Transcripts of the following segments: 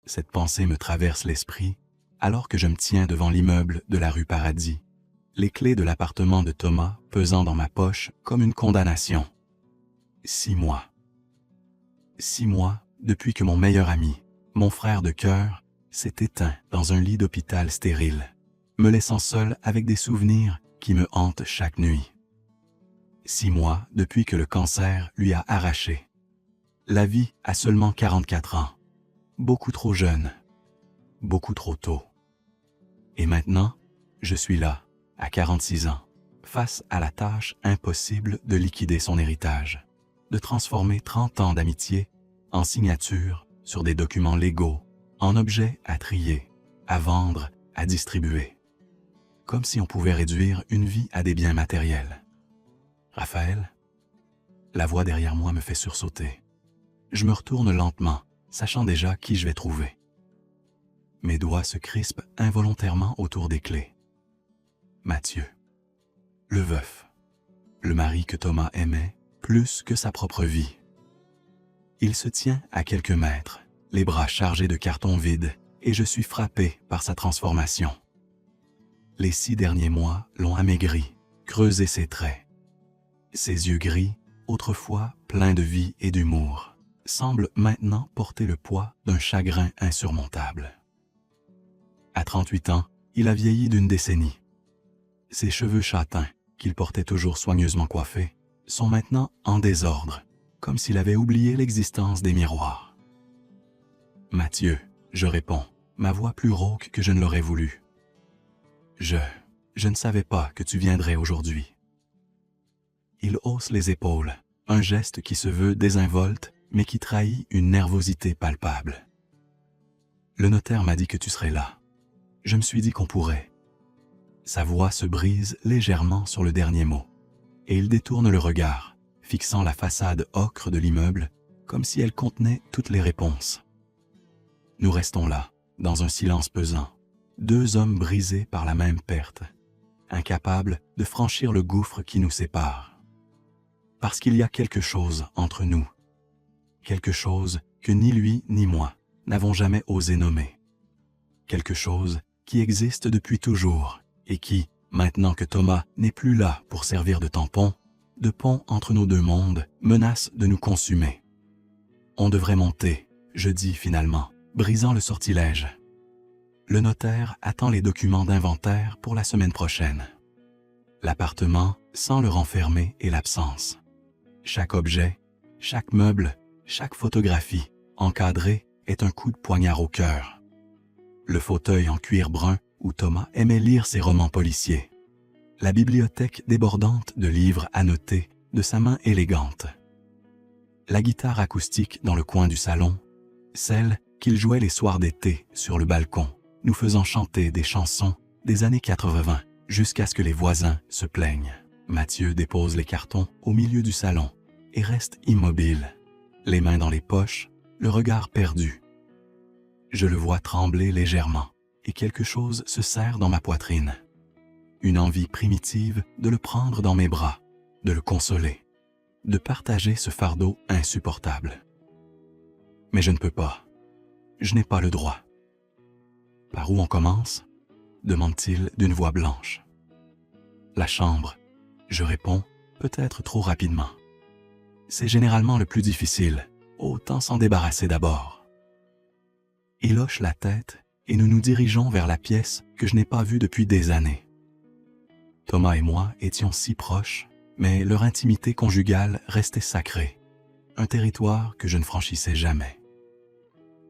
Cette pensée me traverse l'esprit alors que je me tiens devant l'immeuble de la rue Paradis, les clés de l'appartement de Thomas pesant dans ma poche comme une condamnation. 6 mois. 6 mois depuis que mon meilleur ami, mon frère de cœur, s'est éteint dans un lit d'hôpital stérile, me laissant seul avec des souvenirs qui me hantent chaque nuit. 6 mois depuis que le cancer lui a arraché la vie à seulement 44 ans. Beaucoup trop jeune, beaucoup trop tôt. Et maintenant, je suis là, à 46 ans, face à la tâche impossible de liquider son héritage, de transformer 30 ans d'amitié en signature sur des documents légaux, en objets à trier, à vendre, à distribuer. Comme si on pouvait réduire une vie à des biens matériels. Raphaël, la voix derrière moi me fait sursauter. Je me retourne lentement, sachant déjà qui je vais trouver. Mes doigts se crispent involontairement autour des clés. Mathieu, le veuf, le mari que Thomas aimait plus que sa propre vie. Il se tient à quelques mètres, les bras chargés de cartons vides, et je suis frappé par sa transformation. Les 6 derniers mois l'ont amaigri, creusé ses traits. Ses yeux gris, autrefois pleins de vie et d'humour, semblent maintenant porter le poids d'un chagrin insurmontable. À 38 ans, il a vieilli d'une décennie. Ses cheveux châtains, qu'il portait toujours soigneusement coiffés, sont maintenant en désordre, comme s'il avait oublié l'existence des miroirs. « Mathieu », je réponds, ma voix plus rauque que je ne l'aurais voulu. Je ne savais pas que tu viendrais aujourd'hui. » Il hausse les épaules, un geste qui se veut désinvolte, mais qui trahit une nervosité palpable. « Le notaire m'a dit que tu serais là. Je me suis dit qu'on pourrait. » Sa voix se brise légèrement sur le dernier mot, et il détourne le regard, fixant la façade ocre de l'immeuble, comme si elle contenait toutes les réponses. Nous restons là, dans un silence pesant, 2 hommes brisés par la même perte, incapables de franchir le gouffre qui nous sépare. Parce qu'il y a quelque chose entre nous, quelque chose que ni lui ni moi n'avons jamais osé nommer, quelque chose qui existe depuis toujours et qui, maintenant que Thomas n'est plus là pour servir de tampon, de pont entre nos 2 mondes, menace de nous consumer. On devrait monter, je dis finalement, brisant le sortilège. Le notaire attend les documents d'inventaire pour la semaine prochaine. L'appartement sent le renfermé et l'absence. Chaque objet, chaque meuble, chaque photographie encadrée est un coup de poignard au cœur. Le fauteuil en cuir brun où Thomas aimait lire ses romans policiers. La bibliothèque débordante de livres annotés de sa main élégante. La guitare acoustique dans le coin du salon, celle qu'il jouait les soirs d'été sur le balcon, nous faisant chanter des chansons des années 80 jusqu'à ce que les voisins se plaignent. Mathieu dépose les cartons au milieu du salon et reste immobile, les mains dans les poches, le regard perdu. Je le vois trembler légèrement et quelque chose se serre dans ma poitrine. Une envie primitive de le prendre dans mes bras, de le consoler, de partager ce fardeau insupportable. Mais je ne peux pas. Je n'ai pas le droit. « Par où on commence ?» demande-t-il d'une voix blanche. « La chambre. » Je réponds, peut-être trop rapidement. C'est généralement le plus difficile, autant s'en débarrasser d'abord. Il hoche la tête et nous nous dirigeons vers la pièce que je n'ai pas vue depuis des années. Thomas et moi étions si proches, mais leur intimité conjugale restait sacrée, un territoire que je ne franchissais jamais.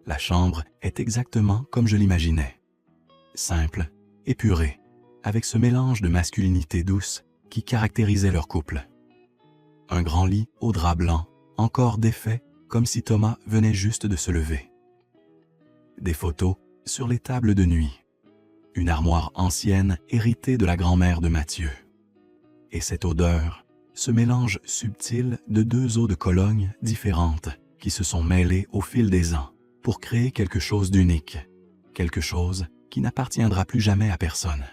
La chambre est exactement comme je l'imaginais, simple, épurée, avec ce mélange de masculinité douce qui caractérisait leur couple. Un grand lit au drap blanc, encore défait comme si Thomas venait juste de se lever. Des photos sur les tables de nuit. Une armoire ancienne héritée de la grand-mère de Mathieu. Et cette odeur, ce mélange subtil de 2 eaux de Cologne différentes qui se sont mêlées au fil des ans pour créer quelque chose d'unique, quelque chose qui n'appartiendra plus jamais à personne.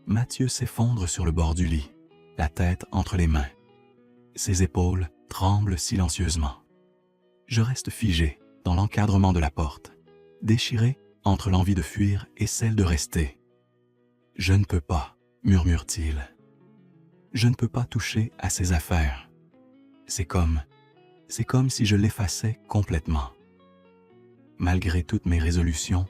Mathieu s'effondre sur le bord du lit, la tête entre les mains. Ses épaules tremblent silencieusement. Je reste figé dans l'encadrement de la porte, déchiré entre l'envie de fuir et celle de rester. « Je ne peux pas, murmure-t-il. Je ne peux pas toucher à ses affaires. C'est comme si je l'effaçais complètement. » Malgré toutes mes résolutions,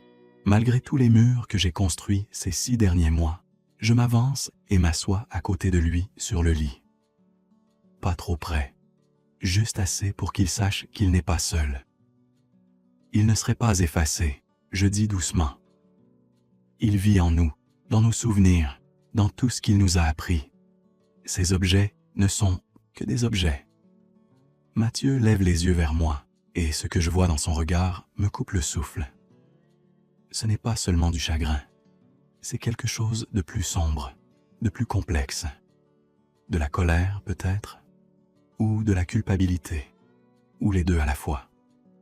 malgré tous les murs que j'ai construits ces 6 derniers mois, je m'avance et m'assois à côté de lui sur le lit. Pas trop près, juste assez pour qu'il sache qu'il n'est pas seul. Il ne serait pas effacé, je dis doucement. Il vit en nous, dans nos souvenirs, dans tout ce qu'il nous a appris. Ces objets ne sont que des objets. Mathieu lève les yeux vers moi, et ce que je vois dans son regard me coupe le souffle. Ce n'est pas seulement du chagrin, c'est quelque chose de plus sombre, de plus complexe. De la colère peut-être, ou de la culpabilité, ou les deux à la fois.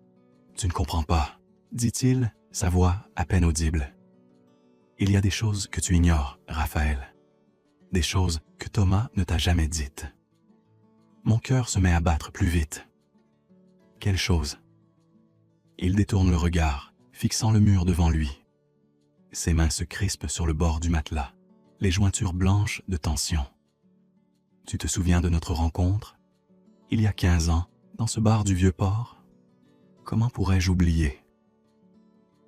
« Tu ne comprends pas, » dit-il, sa voix à peine audible. « Il y a des choses que tu ignores, Raphaël. Des choses que Thomas ne t'a jamais dites. » Mon cœur se met à battre plus vite. Quelle chose? Il détourne le regard, fixant le mur devant lui. Ses mains se crispent sur le bord du matelas, les jointures blanches de tension. « Tu te souviens de notre rencontre? Il y a 15 ans, dans ce bar du Vieux-Port? Comment pourrais-je oublier?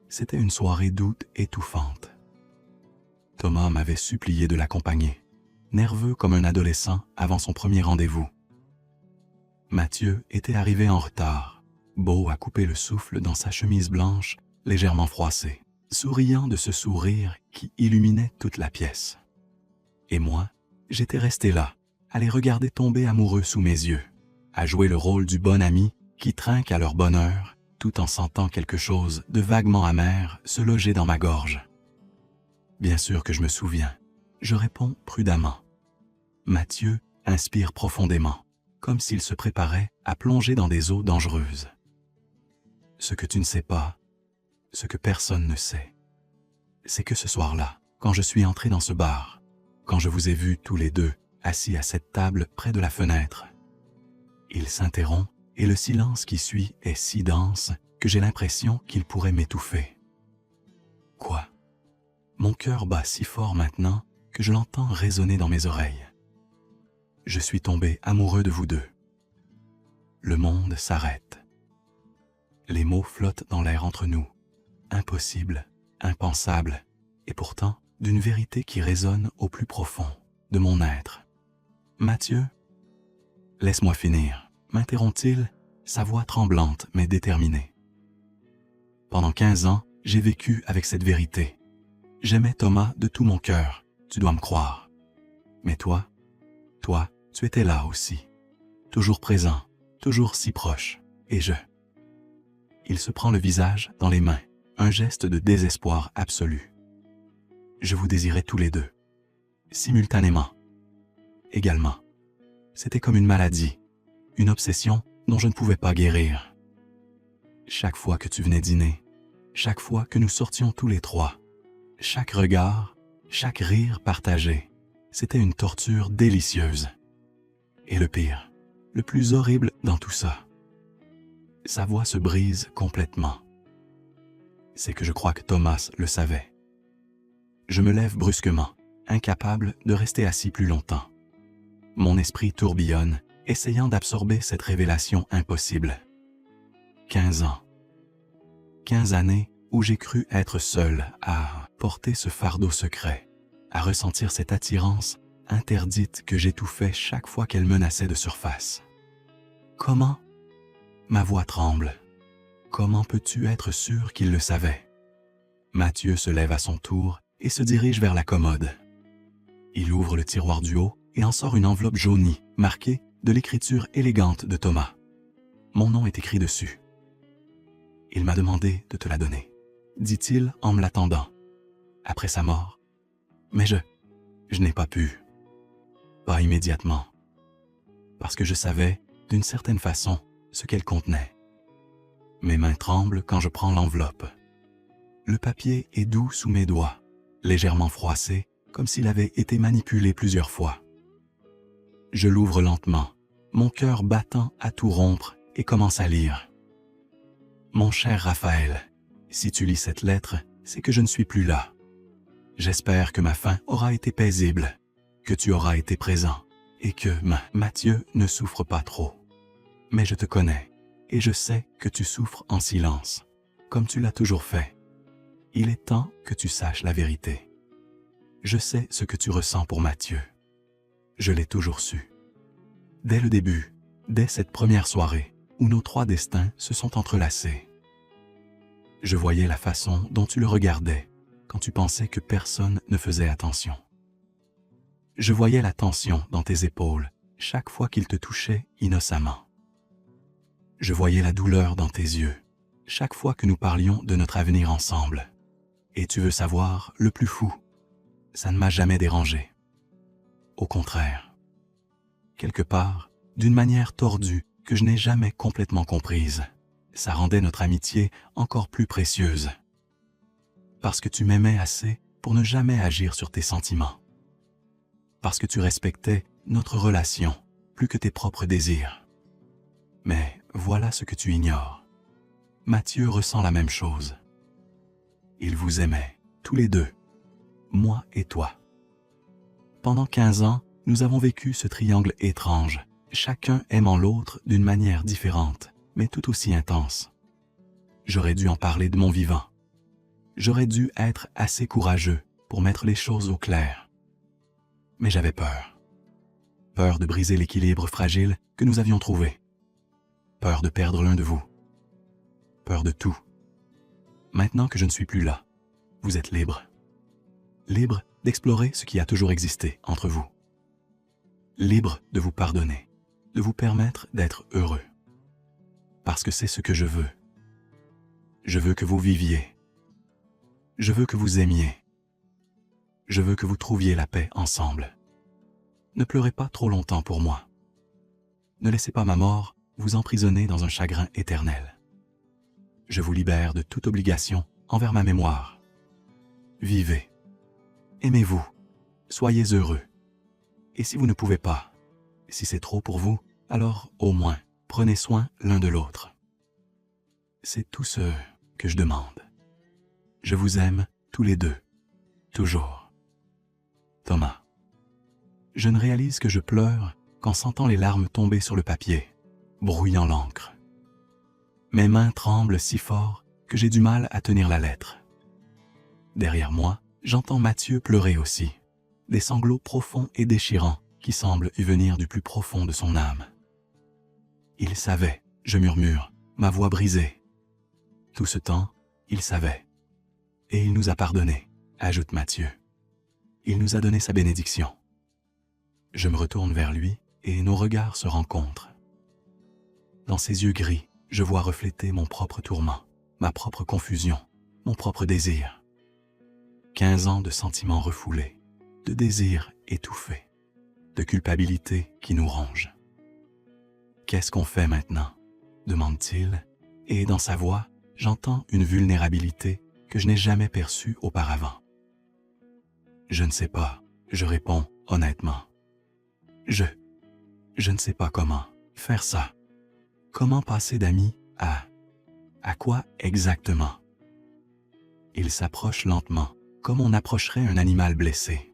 C'était une soirée d'août étouffante. Thomas m'avait supplié de l'accompagner, nerveux comme un adolescent avant son premier rendez-vous. Mathieu était arrivé en retard, beau à couper le souffle dans sa chemise blanche, légèrement froissée, souriant de ce sourire qui illuminait toute la pièce. Et moi, j'étais resté là, à les regarder tomber amoureux sous mes yeux, à jouer le rôle du bon ami qui trinque à leur bonheur, tout en sentant quelque chose de vaguement amer se loger dans ma gorge. Bien sûr que je me souviens, je réponds prudemment. Mathieu inspire profondément, comme s'il se préparait à plonger dans des eaux dangereuses. Ce que tu ne sais pas, ce que personne ne sait, c'est que ce soir-là, quand je suis entré dans ce bar, quand je vous ai vus tous les deux assis à cette table près de la fenêtre, il s'interrompt et le silence qui suit est si dense que j'ai l'impression qu'il pourrait m'étouffer. Quoi? Mon cœur bat si fort maintenant que je l'entends résonner dans mes oreilles. Je suis tombé amoureux de vous deux. Le monde s'arrête. Les mots flottent dans l'air entre nous. Impossible, impensable, et pourtant d'une vérité qui résonne au plus profond de mon être. Mathieu, laisse-moi finir, m'interrompt-il, sa voix tremblante mais déterminée. Pendant 15 ans, j'ai vécu avec cette vérité. J'aimais Thomas de tout mon cœur, tu dois me croire. Mais toi, tu étais là aussi. Toujours présent, toujours si proche, et je... Il se prend le visage dans les mains, un geste de désespoir absolu. Je vous désirais tous les deux, simultanément, également. C'était comme une maladie, une obsession dont je ne pouvais pas guérir. Chaque fois que tu venais dîner, chaque fois que nous sortions tous les trois, chaque regard, chaque rire partagé, c'était une torture délicieuse. Et le pire, le plus horrible dans tout ça, sa voix se brise complètement. C'est que je crois que Thomas le savait. Je me lève brusquement, incapable de rester assis plus longtemps. Mon esprit tourbillonne, essayant d'absorber cette révélation impossible. 15 ans. 15 années où j'ai cru être seul à porter ce fardeau secret, à ressentir cette attirance interdite que j'étouffais chaque fois qu'elle menaçait de surface. Comment? Ma voix tremble. Comment peux-tu être sûr qu'il le savait? Mathieu se lève à son tour et se dirige vers la commode. Il ouvre le tiroir du haut et en sort une enveloppe jaunie, marquée de l'écriture élégante de Thomas. Mon nom est écrit dessus. Il m'a demandé de te la donner, dit-il en me l'attendant, après sa mort. Mais je n'ai pas pu. Pas immédiatement. Parce que je savais, d'une certaine façon, ce qu'elle contenait. Mes mains tremblent quand je prends l'enveloppe. Le papier est doux sous mes doigts, légèrement froissé, comme s'il avait été manipulé plusieurs fois. Je l'ouvre lentement, mon cœur battant à tout rompre, et commence à lire. « Mon cher Raphaël, Si tu lis cette lettre, c'est que je ne suis plus là. J'espère que ma fin aura été paisible, que tu auras été présent et que Mathieu ne souffre pas trop. Mais je te connais et je sais que tu souffres en silence, comme tu l'as toujours fait. Il est temps que tu saches la vérité. Je sais ce que tu ressens pour Mathieu. Je l'ai toujours su. Dès le début, dès cette première soirée où nos trois destins se sont entrelacés. Je voyais la façon dont tu le regardais quand tu pensais que personne ne faisait attention. Je voyais la tension dans tes épaules chaque fois qu'il te touchait innocemment. Je voyais la douleur dans tes yeux chaque fois que nous parlions de notre avenir ensemble. Et tu veux savoir le plus fou? Ça ne m'a jamais dérangé. Au contraire. Quelque part, d'une manière tordue que je n'ai jamais complètement comprise, ça rendait notre amitié encore plus précieuse. Parce que tu m'aimais assez pour ne jamais agir sur tes sentiments. Parce que tu respectais notre relation plus que tes propres désirs. Mais voilà ce que tu ignores. Mathieu ressent la même chose. Il vous aimait, tous les deux, moi et toi. Pendant 15 ans, nous avons vécu ce triangle étrange, chacun aimant l'autre d'une manière différente, mais tout aussi intense. J'aurais dû en parler de mon vivant. J'aurais dû être assez courageux pour mettre les choses au clair. Mais j'avais peur. Peur de briser l'équilibre fragile que nous avions trouvé. Peur de perdre l'un de vous. Peur de tout. Maintenant que je ne suis plus là, vous êtes libre. Libre d'explorer ce qui a toujours existé entre vous. Libre de vous pardonner, de vous permettre d'être heureux. Parce que c'est ce que je veux. Je veux que vous viviez. Je veux que vous aimiez. Je veux que vous trouviez la paix ensemble. Ne pleurez pas trop longtemps pour moi. Ne laissez pas ma mort vous emprisonner dans un chagrin éternel. Je vous libère de toute obligation envers ma mémoire. Vivez. Aimez-vous. Soyez heureux. Et si vous ne pouvez pas, si c'est trop pour vous, alors au moins, prenez soin l'un de l'autre. C'est tout ce que je demande. Je vous aime tous les deux, toujours. Thomas. Je ne réalise que je pleure qu'en sentant les larmes tomber sur le papier, brouillant l'encre. Mes mains tremblent si fort que j'ai du mal à tenir la lettre. Derrière moi, j'entends Mathieu pleurer aussi, des sanglots profonds et déchirants qui semblent y venir du plus profond de son âme. Il savait, je murmure, ma voix brisée. Tout ce temps, il savait. Et il nous a pardonné, ajoute Mathieu. Il nous a donné sa bénédiction. Je me retourne vers lui et nos regards se rencontrent. Dans ses yeux gris, je vois refléter mon propre tourment, ma propre confusion, mon propre désir. 15 ans de sentiments refoulés, de désirs étouffés, de culpabilité qui nous ronge. Qu'est-ce qu'on fait maintenant? Demande-t-il, et dans sa voix, j'entends une vulnérabilité que je n'ai jamais perçue auparavant. Je ne sais pas, je réponds honnêtement. Je ne sais pas comment faire ça. Comment passer d'amis à quoi exactement? Il s'approche lentement, comme on approcherait un animal blessé.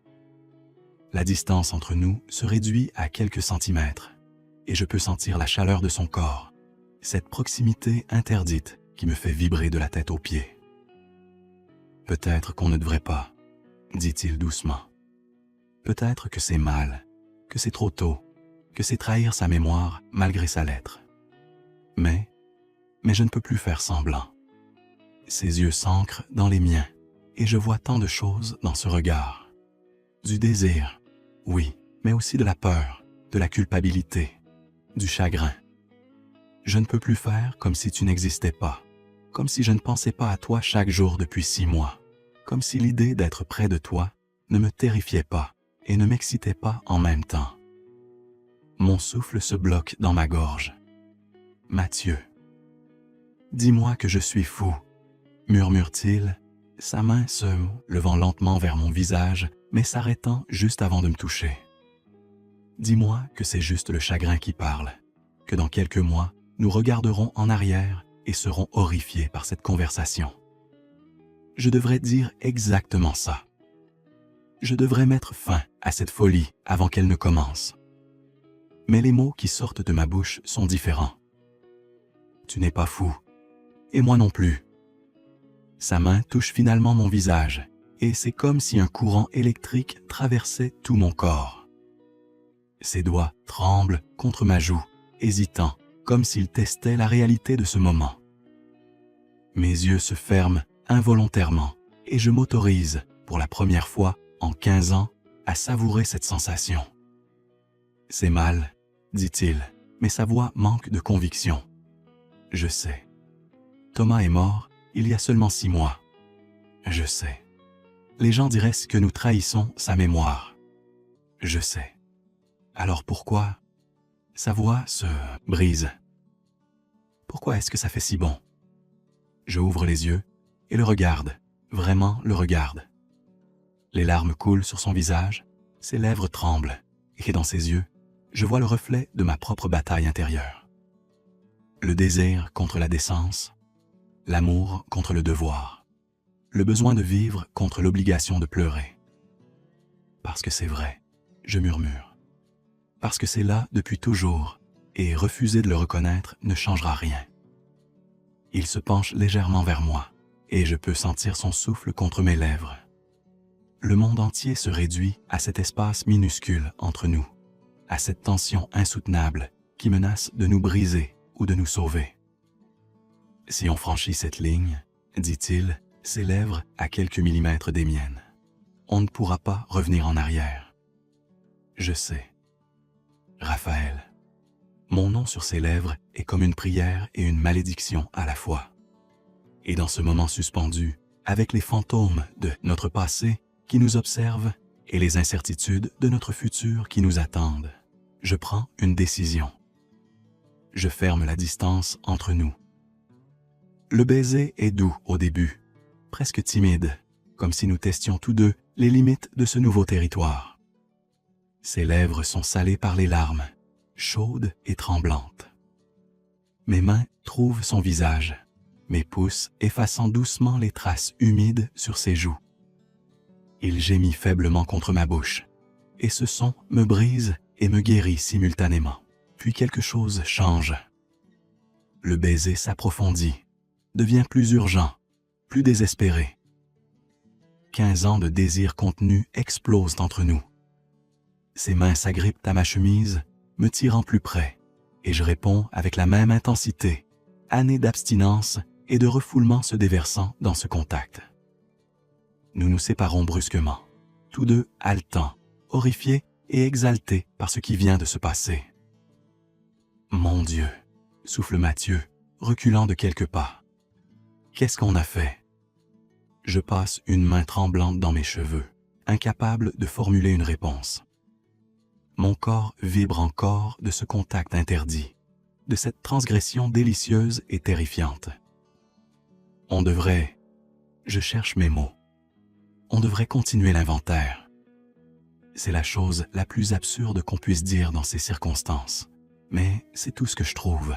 La distance entre nous se réduit à quelques centimètres, et je peux sentir la chaleur de son corps, cette proximité interdite qui me fait vibrer de la tête aux pieds. Peut-être qu'on ne devrait pas, dit-il doucement. Peut-être que c'est mal, que c'est trop tôt, que c'est trahir sa mémoire malgré sa lettre. Mais je ne peux plus faire semblant. Ses yeux s'ancrent dans les miens, et je vois tant de choses dans ce regard. Du désir, oui, mais aussi de la peur, de la culpabilité, du chagrin. Je ne peux plus faire comme si tu n'existais pas, comme si je ne pensais pas à toi chaque jour depuis 6 mois, comme si l'idée d'être près de toi ne me terrifiait pas et ne m'excitait pas en même temps. Mon souffle se bloque dans ma gorge. Mathieu. Dis-moi que je suis fou, murmure-t-il, sa main se levant lentement vers mon visage, mais s'arrêtant juste avant de me toucher. Dis-moi que c'est juste le chagrin qui parle, que dans quelques mois, nous regarderons en arrière et serons horrifiés par cette conversation. je devrais dire exactement ça. Je devrais mettre fin à cette folie avant qu'elle ne commence. Mais les mots qui sortent de ma bouche sont différents. Tu n'es pas fou, et moi non plus. Sa main touche finalement mon visage, et c'est comme si un courant électrique traversait tout mon corps. Ses doigts tremblent contre ma joue, hésitant, comme s'il testait la réalité de ce moment. Mes yeux se ferment involontairement, et je m'autorise, pour la première fois en 15 ans, à savourer cette sensation. C'est mal, dit-il, mais sa voix manque de conviction. Je sais. Thomas est mort il y a seulement 6 mois. Je sais. Les gens diraient que nous trahissons sa mémoire. Je sais. Alors pourquoi? Sa voix se brise. Pourquoi est-ce que ça fait si bon? Je ouvre les yeux et le regarde, vraiment le regarde. Les larmes coulent sur son visage, ses lèvres tremblent, et dans ses yeux, je vois le reflet de ma propre bataille intérieure. Le désir contre la décence, l'amour contre le devoir, le besoin de vivre contre l'obligation de pleurer. Parce que c'est vrai, je murmure. Parce que c'est là depuis toujours, et refuser de le reconnaître ne changera rien. Il se penche légèrement vers moi, et je peux sentir son souffle contre mes lèvres. Le monde entier se réduit à cet espace minuscule entre nous, à cette tension insoutenable qui menace de nous briser ou de nous sauver. Si on franchit cette ligne, dit-il, ses lèvres à quelques millimètres des miennes, on ne pourra pas revenir en arrière. Je sais. Raphaël. Mon nom sur ses lèvres est comme une prière et une malédiction à la fois. Et dans ce moment suspendu, avec les fantômes de notre passé qui nous observent et les incertitudes de notre futur qui nous attendent, je prends une décision. Je ferme la distance entre nous. Le baiser est doux au début, presque timide, comme si nous testions tous deux les limites de ce nouveau territoire. Ses lèvres sont salées par les larmes, chaudes et tremblantes. Mes mains trouvent son visage, mes pouces effaçant doucement les traces humides sur ses joues. Il gémit faiblement contre ma bouche, et ce son me brise et me guérit simultanément. Puis quelque chose change. Le baiser s'approfondit, devient plus urgent, plus désespéré. 15 ans de désir contenu explosent entre nous. Ses mains s'agrippent à ma chemise, me tirant plus près, et je réponds avec la même intensité, années d'abstinence et de refoulement se déversant dans ce contact. Nous nous séparons brusquement, tous deux haletants, horrifiés et exaltés par ce qui vient de se passer. Mon Dieu, souffle Mathieu, reculant de quelques pas. Qu'est-ce qu'on a fait? Je passe une main tremblante dans mes cheveux, incapable de formuler une réponse. Mon corps vibre encore de ce contact interdit, de cette transgression délicieuse et terrifiante. On devrait... Je cherche mes mots. On devrait continuer l'inventaire. C'est la chose la plus absurde qu'on puisse dire dans ces circonstances, mais c'est tout ce que je trouve.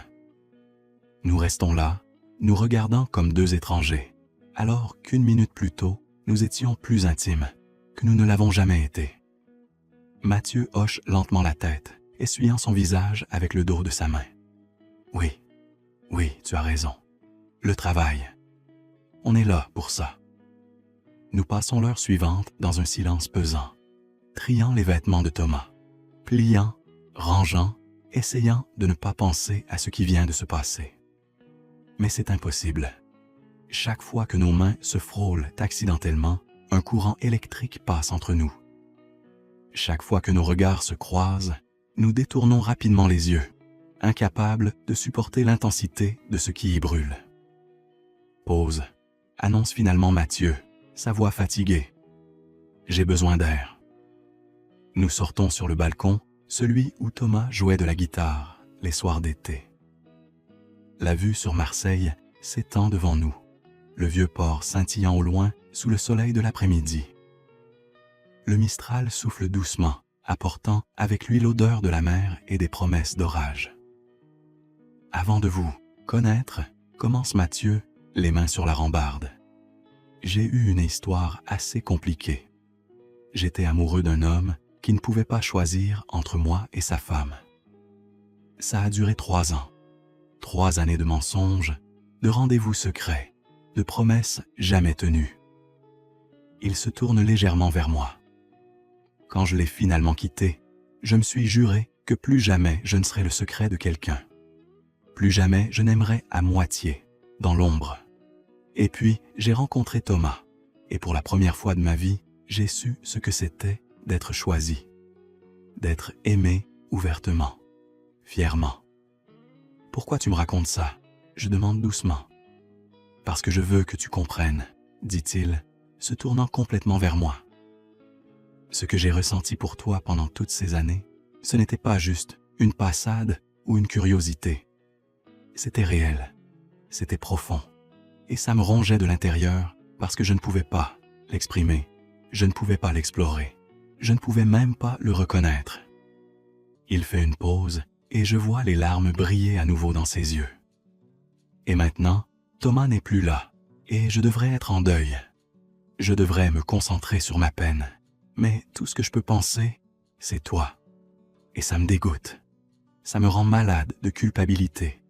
Nous restons là, nous regardant comme deux étrangers, alors qu'une minute plus tôt, nous étions plus intimes, que nous ne l'avons jamais été. Mathieu hoche lentement la tête, essuyant son visage avec le dos de sa main. Oui, tu as raison. Le travail. On est là pour ça. Nous passons l'heure suivante dans un silence pesant, triant les vêtements de Thomas, pliant, rangeant, essayant de ne pas penser à ce qui vient de se passer. Mais c'est impossible. Chaque fois que nos mains se frôlent accidentellement, un courant électrique passe entre nous. Chaque fois que nos regards se croisent, nous détournons rapidement les yeux, incapables de supporter l'intensité de ce qui y brûle. Pause, annonce finalement Mathieu, sa voix fatiguée. J'ai besoin d'air. Nous sortons sur le balcon, celui où Thomas jouait de la guitare les soirs d'été. La vue sur Marseille s'étend devant nous, le vieux port scintillant au loin sous le soleil de l'après-midi. Le Mistral souffle doucement, apportant avec lui l'odeur de la mer et des promesses d'orage. Avant de vous connaître, commence Mathieu, les mains sur la rambarde. J'ai eu une histoire assez compliquée. J'étais amoureux d'un homme qui ne pouvait pas choisir entre moi et sa femme. Ça a duré 3 ans. 3 années de mensonges, de rendez-vous secrets, de promesses jamais tenues. Il se tourne légèrement vers moi. Quand je l'ai finalement quitté, je me suis juré que plus jamais je ne serais le secret de quelqu'un. Plus jamais je n'aimerais à moitié, dans l'ombre. Et puis, j'ai rencontré Thomas, et pour la première fois de ma vie, j'ai su ce que c'était d'être choisi, d'être aimé ouvertement, fièrement. « Pourquoi tu me racontes ça ?» Je demande doucement. « Parce que je veux que tu comprennes, » dit-il, se tournant complètement vers moi. Ce que j'ai ressenti pour toi pendant toutes ces années, ce n'était pas juste une passade ou une curiosité. C'était réel, c'était profond, et ça me rongeait de l'intérieur parce que je ne pouvais pas l'exprimer, je ne pouvais pas l'explorer, je ne pouvais même pas le reconnaître. Il fait une pause et je vois les larmes briller à nouveau dans ses yeux. Et maintenant, Thomas n'est plus là, et je devrais être en deuil. Je devrais me concentrer sur ma peine, mais tout ce que je peux penser, c'est toi. Et ça me dégoûte. Ça me rend malade de culpabilité.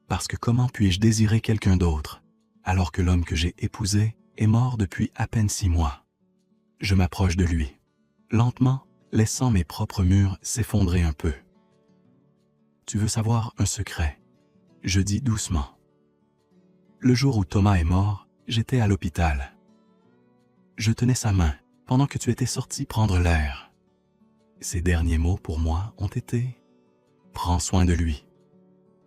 Parce que comment puis-je désirer quelqu'un d'autre, alors que l'homme que j'ai épousé est mort depuis à peine 6 mois? Je m'approche de lui, lentement, laissant mes propres murs s'effondrer un peu. Tu veux savoir un secret? Je dis doucement. Le jour où Thomas est mort, j'étais à l'hôpital. Je tenais sa main pendant que tu étais sorti prendre l'air. Ses derniers mots pour moi ont été « Prends soin de lui ».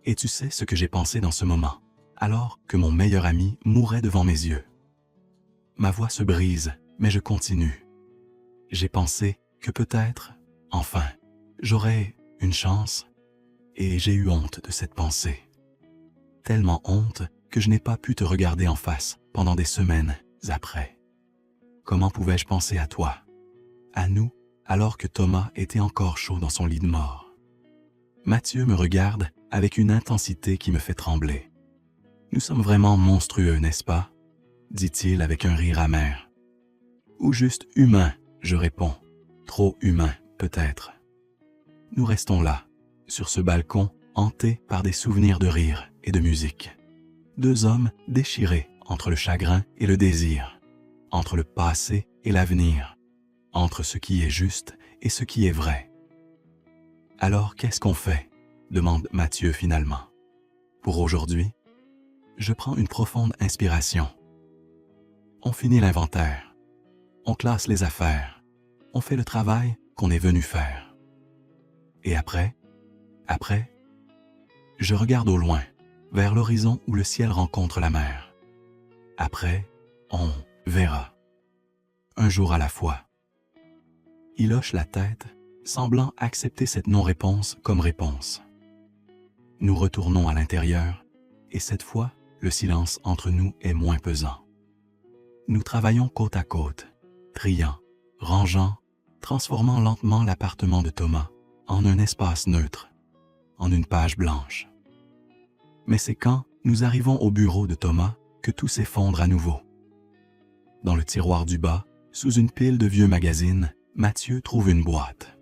Et tu sais ce que j'ai pensé dans ce moment, alors que mon meilleur ami mourait devant mes yeux. Ma voix se brise, mais je continue. J'ai pensé que peut-être, enfin, j'aurais une chance, et j'ai eu honte de cette pensée. Tellement honte que je n'ai pas pu te regarder en face pendant des semaines après. Comment pouvais-je penser à toi, à nous, alors que Thomas était encore chaud dans son lit de mort? Mathieu me regarde avec une intensité qui me fait trembler. « Nous sommes vraiment monstrueux, n'est-ce pas ?» dit-il avec un rire amer. « Ou juste humains, je réponds. Trop humains, peut-être. » Nous restons là, sur ce balcon, hantés par des souvenirs de rire et de musique. 2 hommes déchirés entre le chagrin et le désir, entre le passé et l'avenir, entre ce qui est juste et ce qui est vrai. « Alors, qu'est-ce qu'on fait ?» demande Mathieu finalement. « Pour aujourd'hui, je prends une profonde inspiration. On finit l'inventaire, on classe les affaires, on fait le travail qu'on est venu faire. Et après, je regarde au loin, vers l'horizon où le ciel rencontre la mer. Après, on verra. Un jour à la fois. » Il hoche la tête, semblant accepter cette non-réponse comme réponse. Nous retournons à l'intérieur, et cette fois, le silence entre nous est moins pesant. Nous travaillons côte à côte, triant, rangeant, transformant lentement l'appartement de Thomas en un espace neutre, en une page blanche. Mais c'est quand nous arrivons au bureau de Thomas que tout s'effondre à nouveau. Dans le tiroir du bas, sous une pile de vieux magazines, Mathieu trouve une boîte.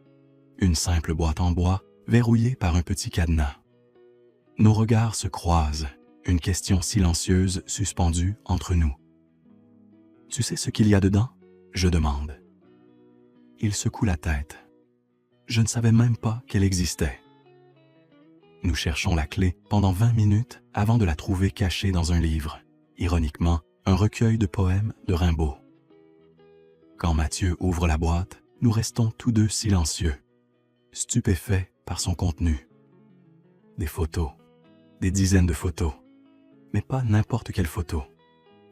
Une simple boîte en bois, verrouillée par un petit cadenas. Nos regards se croisent, une question silencieuse suspendue entre nous. « Tu sais ce qu'il y a dedans ?» je demande. Il secoue la tête. Je ne savais même pas qu'elle existait. Nous cherchons la clé pendant 20 minutes avant de la trouver cachée dans un livre, ironiquement, un recueil de poèmes de Rimbaud. Quand Mathieu ouvre la boîte, nous restons tous deux silencieux, stupéfaits par son contenu. Des photos, des dizaines de photos, mais pas n'importe quelle photo.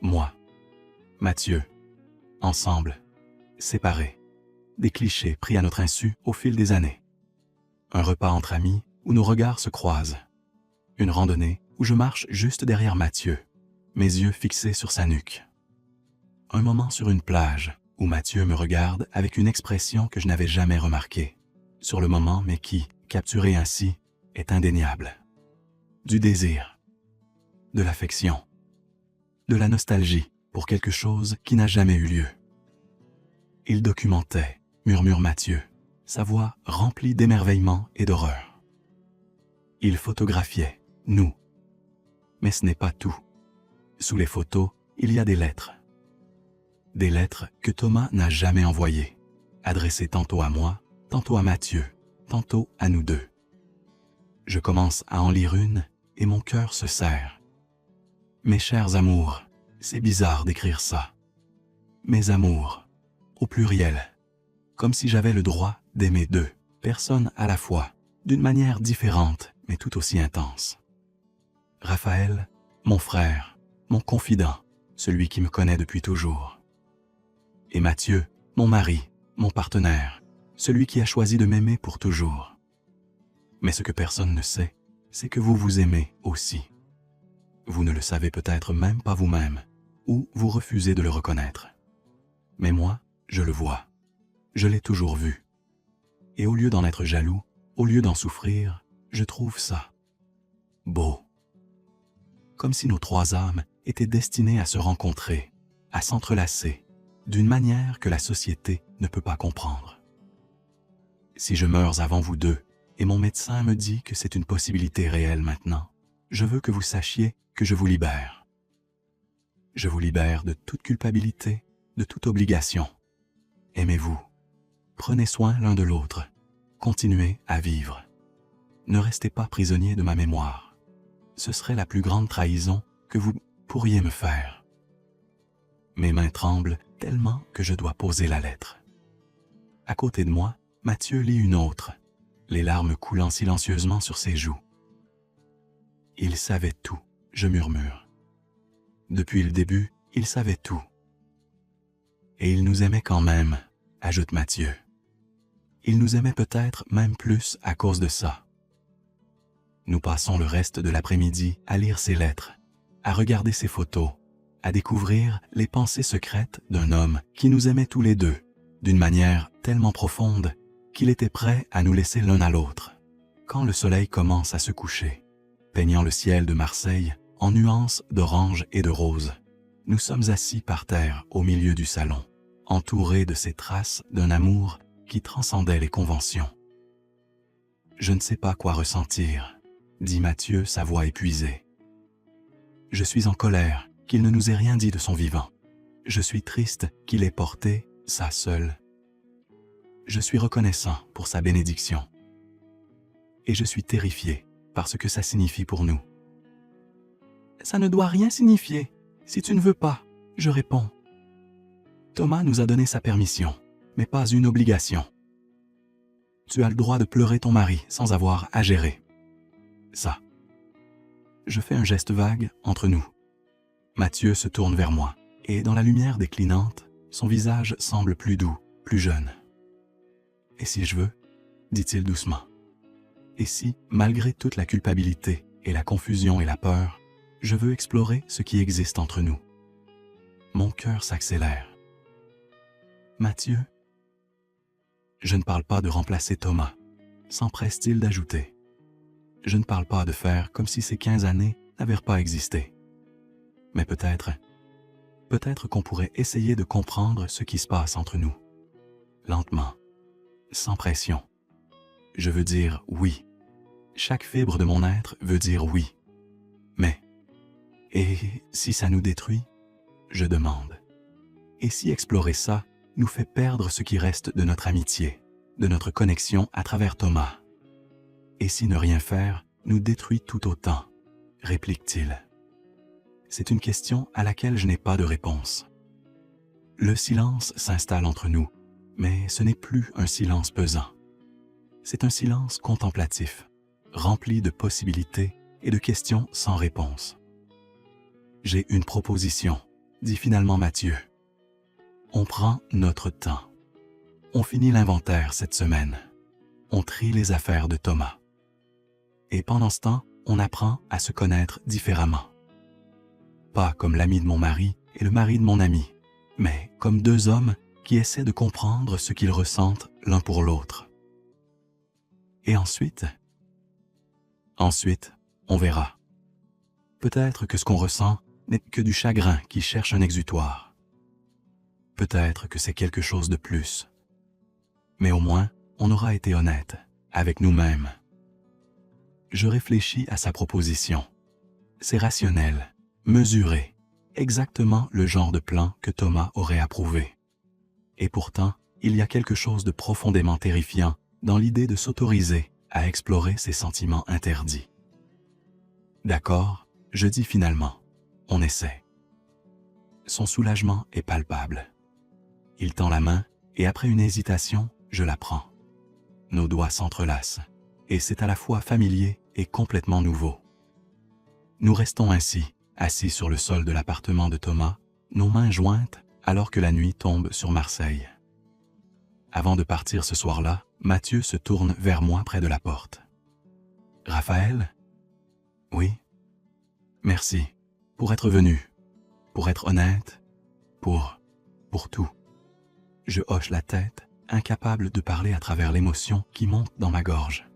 Moi, Mathieu, ensemble, séparés, des clichés pris à notre insu au fil des années. Un repas entre amis où nos regards se croisent. Une randonnée où je marche juste derrière Mathieu, mes yeux fixés sur sa nuque. Un moment sur une plage où Mathieu me regarde avec une expression que je n'avais jamais remarquée, sur le moment mais qui, capturée ainsi, est indéniable. Du désir, de l'affection, de la nostalgie pour quelque chose qui n'a jamais eu lieu. Il documentait, murmure Mathieu, sa voix remplie d'émerveillement et d'horreur. Il photographiait, nous. Mais ce n'est pas tout. Sous les photos, il y a des lettres. Des lettres que Thomas n'a jamais envoyées, adressées tantôt à moi, tantôt à Mathieu, tantôt à nous deux. Je commence à en lire une et mon cœur se serre. Mes chers amours, c'est bizarre d'écrire ça. Mes amours, au pluriel, comme si j'avais le droit d'aimer deux personnes à la fois, d'une manière différente mais tout aussi intense. Raphaël, mon frère, mon confident, celui qui me connaît depuis toujours. Et Mathieu, mon mari, mon partenaire, celui qui a choisi de m'aimer pour toujours. Mais ce que personne ne sait, c'est que vous vous aimez aussi. Vous ne le savez peut-être même pas vous-même, ou vous refusez de le reconnaître. Mais moi, je le vois. Je l'ai toujours vu. Et au lieu d'en être jaloux, au lieu d'en souffrir, je trouve ça beau. Comme si nos trois âmes étaient destinées à se rencontrer, à s'entrelacer, d'une manière que la société ne peut pas comprendre. Si je meurs avant vous deux, et mon médecin me dit que c'est une possibilité réelle maintenant, je veux que vous sachiez que je vous libère. Je vous libère de toute culpabilité, de toute obligation. Aimez-vous. Prenez soin l'un de l'autre. Continuez à vivre. Ne restez pas prisonnier de ma mémoire. Ce serait la plus grande trahison que vous pourriez me faire. Mes mains tremblent tellement que je dois poser la lettre. À côté de moi, Mathieu lit une autre, les larmes coulant silencieusement sur ses joues. Il savait tout, je murmure. Depuis le début, il savait tout. Et il nous aimait quand même, ajoute Mathieu. Il nous aimait peut-être même plus à cause de ça. Nous passons le reste de l'après-midi à lire ses lettres, à regarder ses photos, à découvrir les pensées secrètes d'un homme qui nous aimait tous les deux, d'une manière tellement profonde qu'il était prêt à nous laisser l'un à l'autre. Quand le soleil commence à se coucher, peignant le ciel de Marseille en nuances d'orange et de rose, nous sommes assis par terre au milieu du salon, entourés de ces traces d'un amour qui transcendait les conventions. Je ne sais pas quoi ressentir, dit Mathieu, sa voix épuisée. Je suis en colère qu'il ne nous ait rien dit de son vivant. Je suis triste qu'il ait porté ça seul. Je suis reconnaissant pour sa bénédiction. Et je suis terrifié par ce que ça signifie pour nous. Ça ne doit rien signifier. Si tu ne veux pas, je réponds. Thomas nous a donné sa permission, mais pas une obligation. Tu as le droit de pleurer ton mari sans avoir à gérer. Ça. Je fais un geste vague entre nous. Mathieu se tourne vers moi, et dans la lumière déclinante, son visage semble plus doux, plus jeune. « Et si je veux ?» dit-il doucement. « Et si, malgré toute la culpabilité et la confusion et la peur, je veux explorer ce qui existe entre nous ?» Mon cœur s'accélère. « Mathieu ?» Je ne parle pas de remplacer Thomas, s'empresse-t-il d'ajouter. Je ne parle pas de faire comme si ces 15 années n'avaient pas existé. Mais peut-être qu'on pourrait essayer de comprendre ce qui se passe entre nous. Lentement, sans pression. Je veux dire oui. Chaque fibre de mon être veut dire oui. Mais, et si ça nous détruit? Je demande. Et si explorer ça nous fait perdre ce qui reste de notre amitié, de notre connexion à travers Thomas? Et si ne rien faire nous détruit tout autant? Réplique-t-il. C'est une question à laquelle je n'ai pas de réponse. Le silence s'installe entre nous, mais ce n'est plus un silence pesant. C'est un silence contemplatif, rempli de possibilités et de questions sans réponse. J'ai une proposition, dit finalement Mathieu. On prend notre temps. On finit l'inventaire cette semaine. On trie les affaires de Thomas. Et pendant ce temps, on apprend à se connaître différemment. Pas comme l'ami de mon mari et le mari de mon ami, mais comme deux hommes qui essaient de comprendre ce qu'ils ressentent l'un pour l'autre. Et ensuite, on verra. Peut-être que ce qu'on ressent n'est que du chagrin qui cherche un exutoire. Peut-être que c'est quelque chose de plus. Mais au moins, on aura été honnête avec nous-mêmes. Je réfléchis à sa proposition. C'est rationnel, mesuré, exactement le genre de plan que Thomas aurait approuvé. Et pourtant, il y a quelque chose de profondément terrifiant dans l'idée de s'autoriser à explorer ses sentiments interdits. D'accord, je dis finalement, on essaie. Son soulagement est palpable. Il tend la main et après une hésitation, je la prends. Nos doigts s'entrelacent et c'est à la fois familier et complètement nouveau. Nous restons ainsi, assis sur le sol de l'appartement de Thomas, nos mains jointes alors que la nuit tombe sur Marseille. Avant de partir ce soir-là, Mathieu se tourne vers moi près de la porte. « Raphaël ? » ?»« Oui. »« Merci. Pour être venu. Pour être honnête. Pour tout. » Je hoche la tête, incapable de parler à travers l'émotion qui monte dans ma gorge.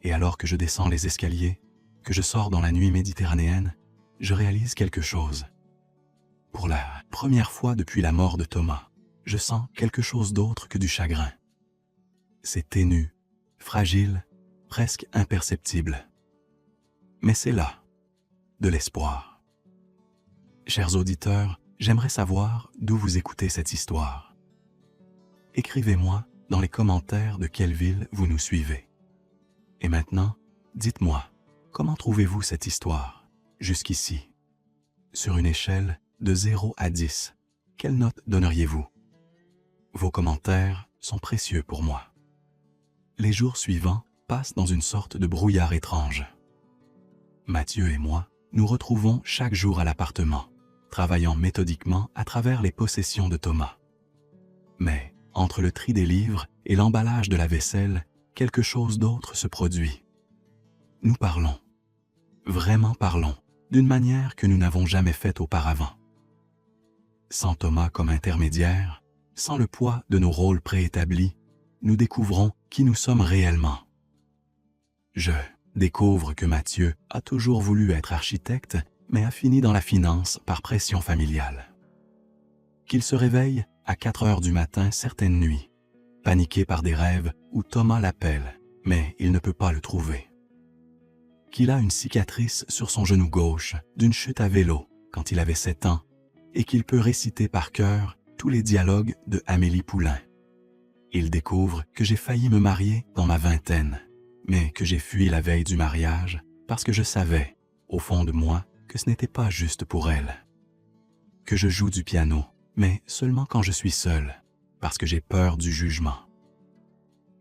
Et alors que je descends les escaliers, que je sors dans la nuit méditerranéenne, je réalise quelque chose. Pour la première fois depuis la mort de Thomas, je sens quelque chose d'autre que du chagrin. C'est ténu, fragile, presque imperceptible. Mais c'est là, de l'espoir. Chers auditeurs, j'aimerais savoir d'où vous écoutez cette histoire. Écrivez-moi dans les commentaires de quelle ville vous nous suivez. Et maintenant, dites-moi, comment trouvez-vous cette histoire, jusqu'ici? Sur une échelle de 0 à 10, quelle note donneriez-vous? Vos commentaires sont précieux pour moi. Les jours suivants passent dans une sorte de brouillard étrange. Mathieu et moi nous retrouvons chaque jour à l'appartement, travaillant méthodiquement à travers les possessions de Thomas. Mais, entre le tri des livres et l'emballage de la vaisselle, quelque chose d'autre se produit. Nous parlons, vraiment parlons, d'une manière que nous n'avons jamais faite auparavant. Sans Thomas comme intermédiaire, sans le poids de nos rôles préétablis, nous découvrons qui nous sommes réellement. Je découvre que Mathieu a toujours voulu être architecte, mais a fini dans la finance par pression familiale. Qu'il se réveille à 4 heures du matin certaines nuits, paniqué par des rêves où Thomas l'appelle, mais il ne peut pas le trouver. Qu'il a une cicatrice sur son genou gauche d'une chute à vélo quand il avait 7 ans et qu'il peut réciter par cœur tous les dialogues de Amélie Poulain. Il découvre que j'ai failli me marier dans ma vingtaine, mais que j'ai fui la veille du mariage parce que je savais, au fond de moi, que ce n'était pas juste pour elle. Que je joue du piano, mais seulement quand je suis seul, parce que j'ai peur du jugement.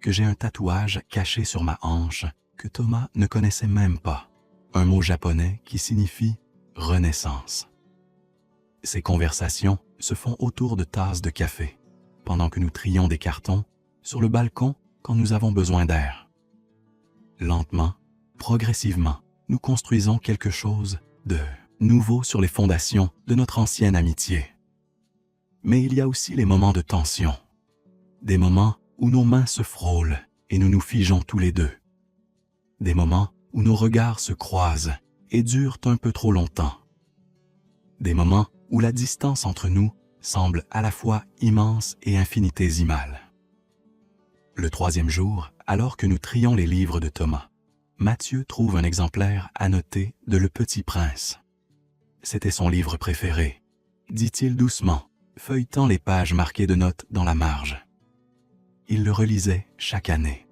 Que j'ai un tatouage caché sur ma hanche que Thomas ne connaissait même pas, un mot japonais qui signifie « renaissance ». Ces conversations se font autour de tasses de café, pendant que nous trions des cartons sur le balcon quand nous avons besoin d'air. Lentement, progressivement, nous construisons quelque chose de nouveau sur les fondations de notre ancienne amitié. Mais il y a aussi les moments de tension, des moments où nos mains se frôlent et nous nous figeons tous les deux. Des moments où nos regards se croisent et durent un peu trop longtemps. Des moments où la distance entre nous semble à la fois immense et infinitésimale. Le 3e jour, alors que nous trions les livres de Thomas, Mathieu trouve un exemplaire annoté de Le Petit Prince. C'était son livre préféré, dit-il doucement, feuilletant les pages marquées de notes dans la marge. Il le relisait chaque année.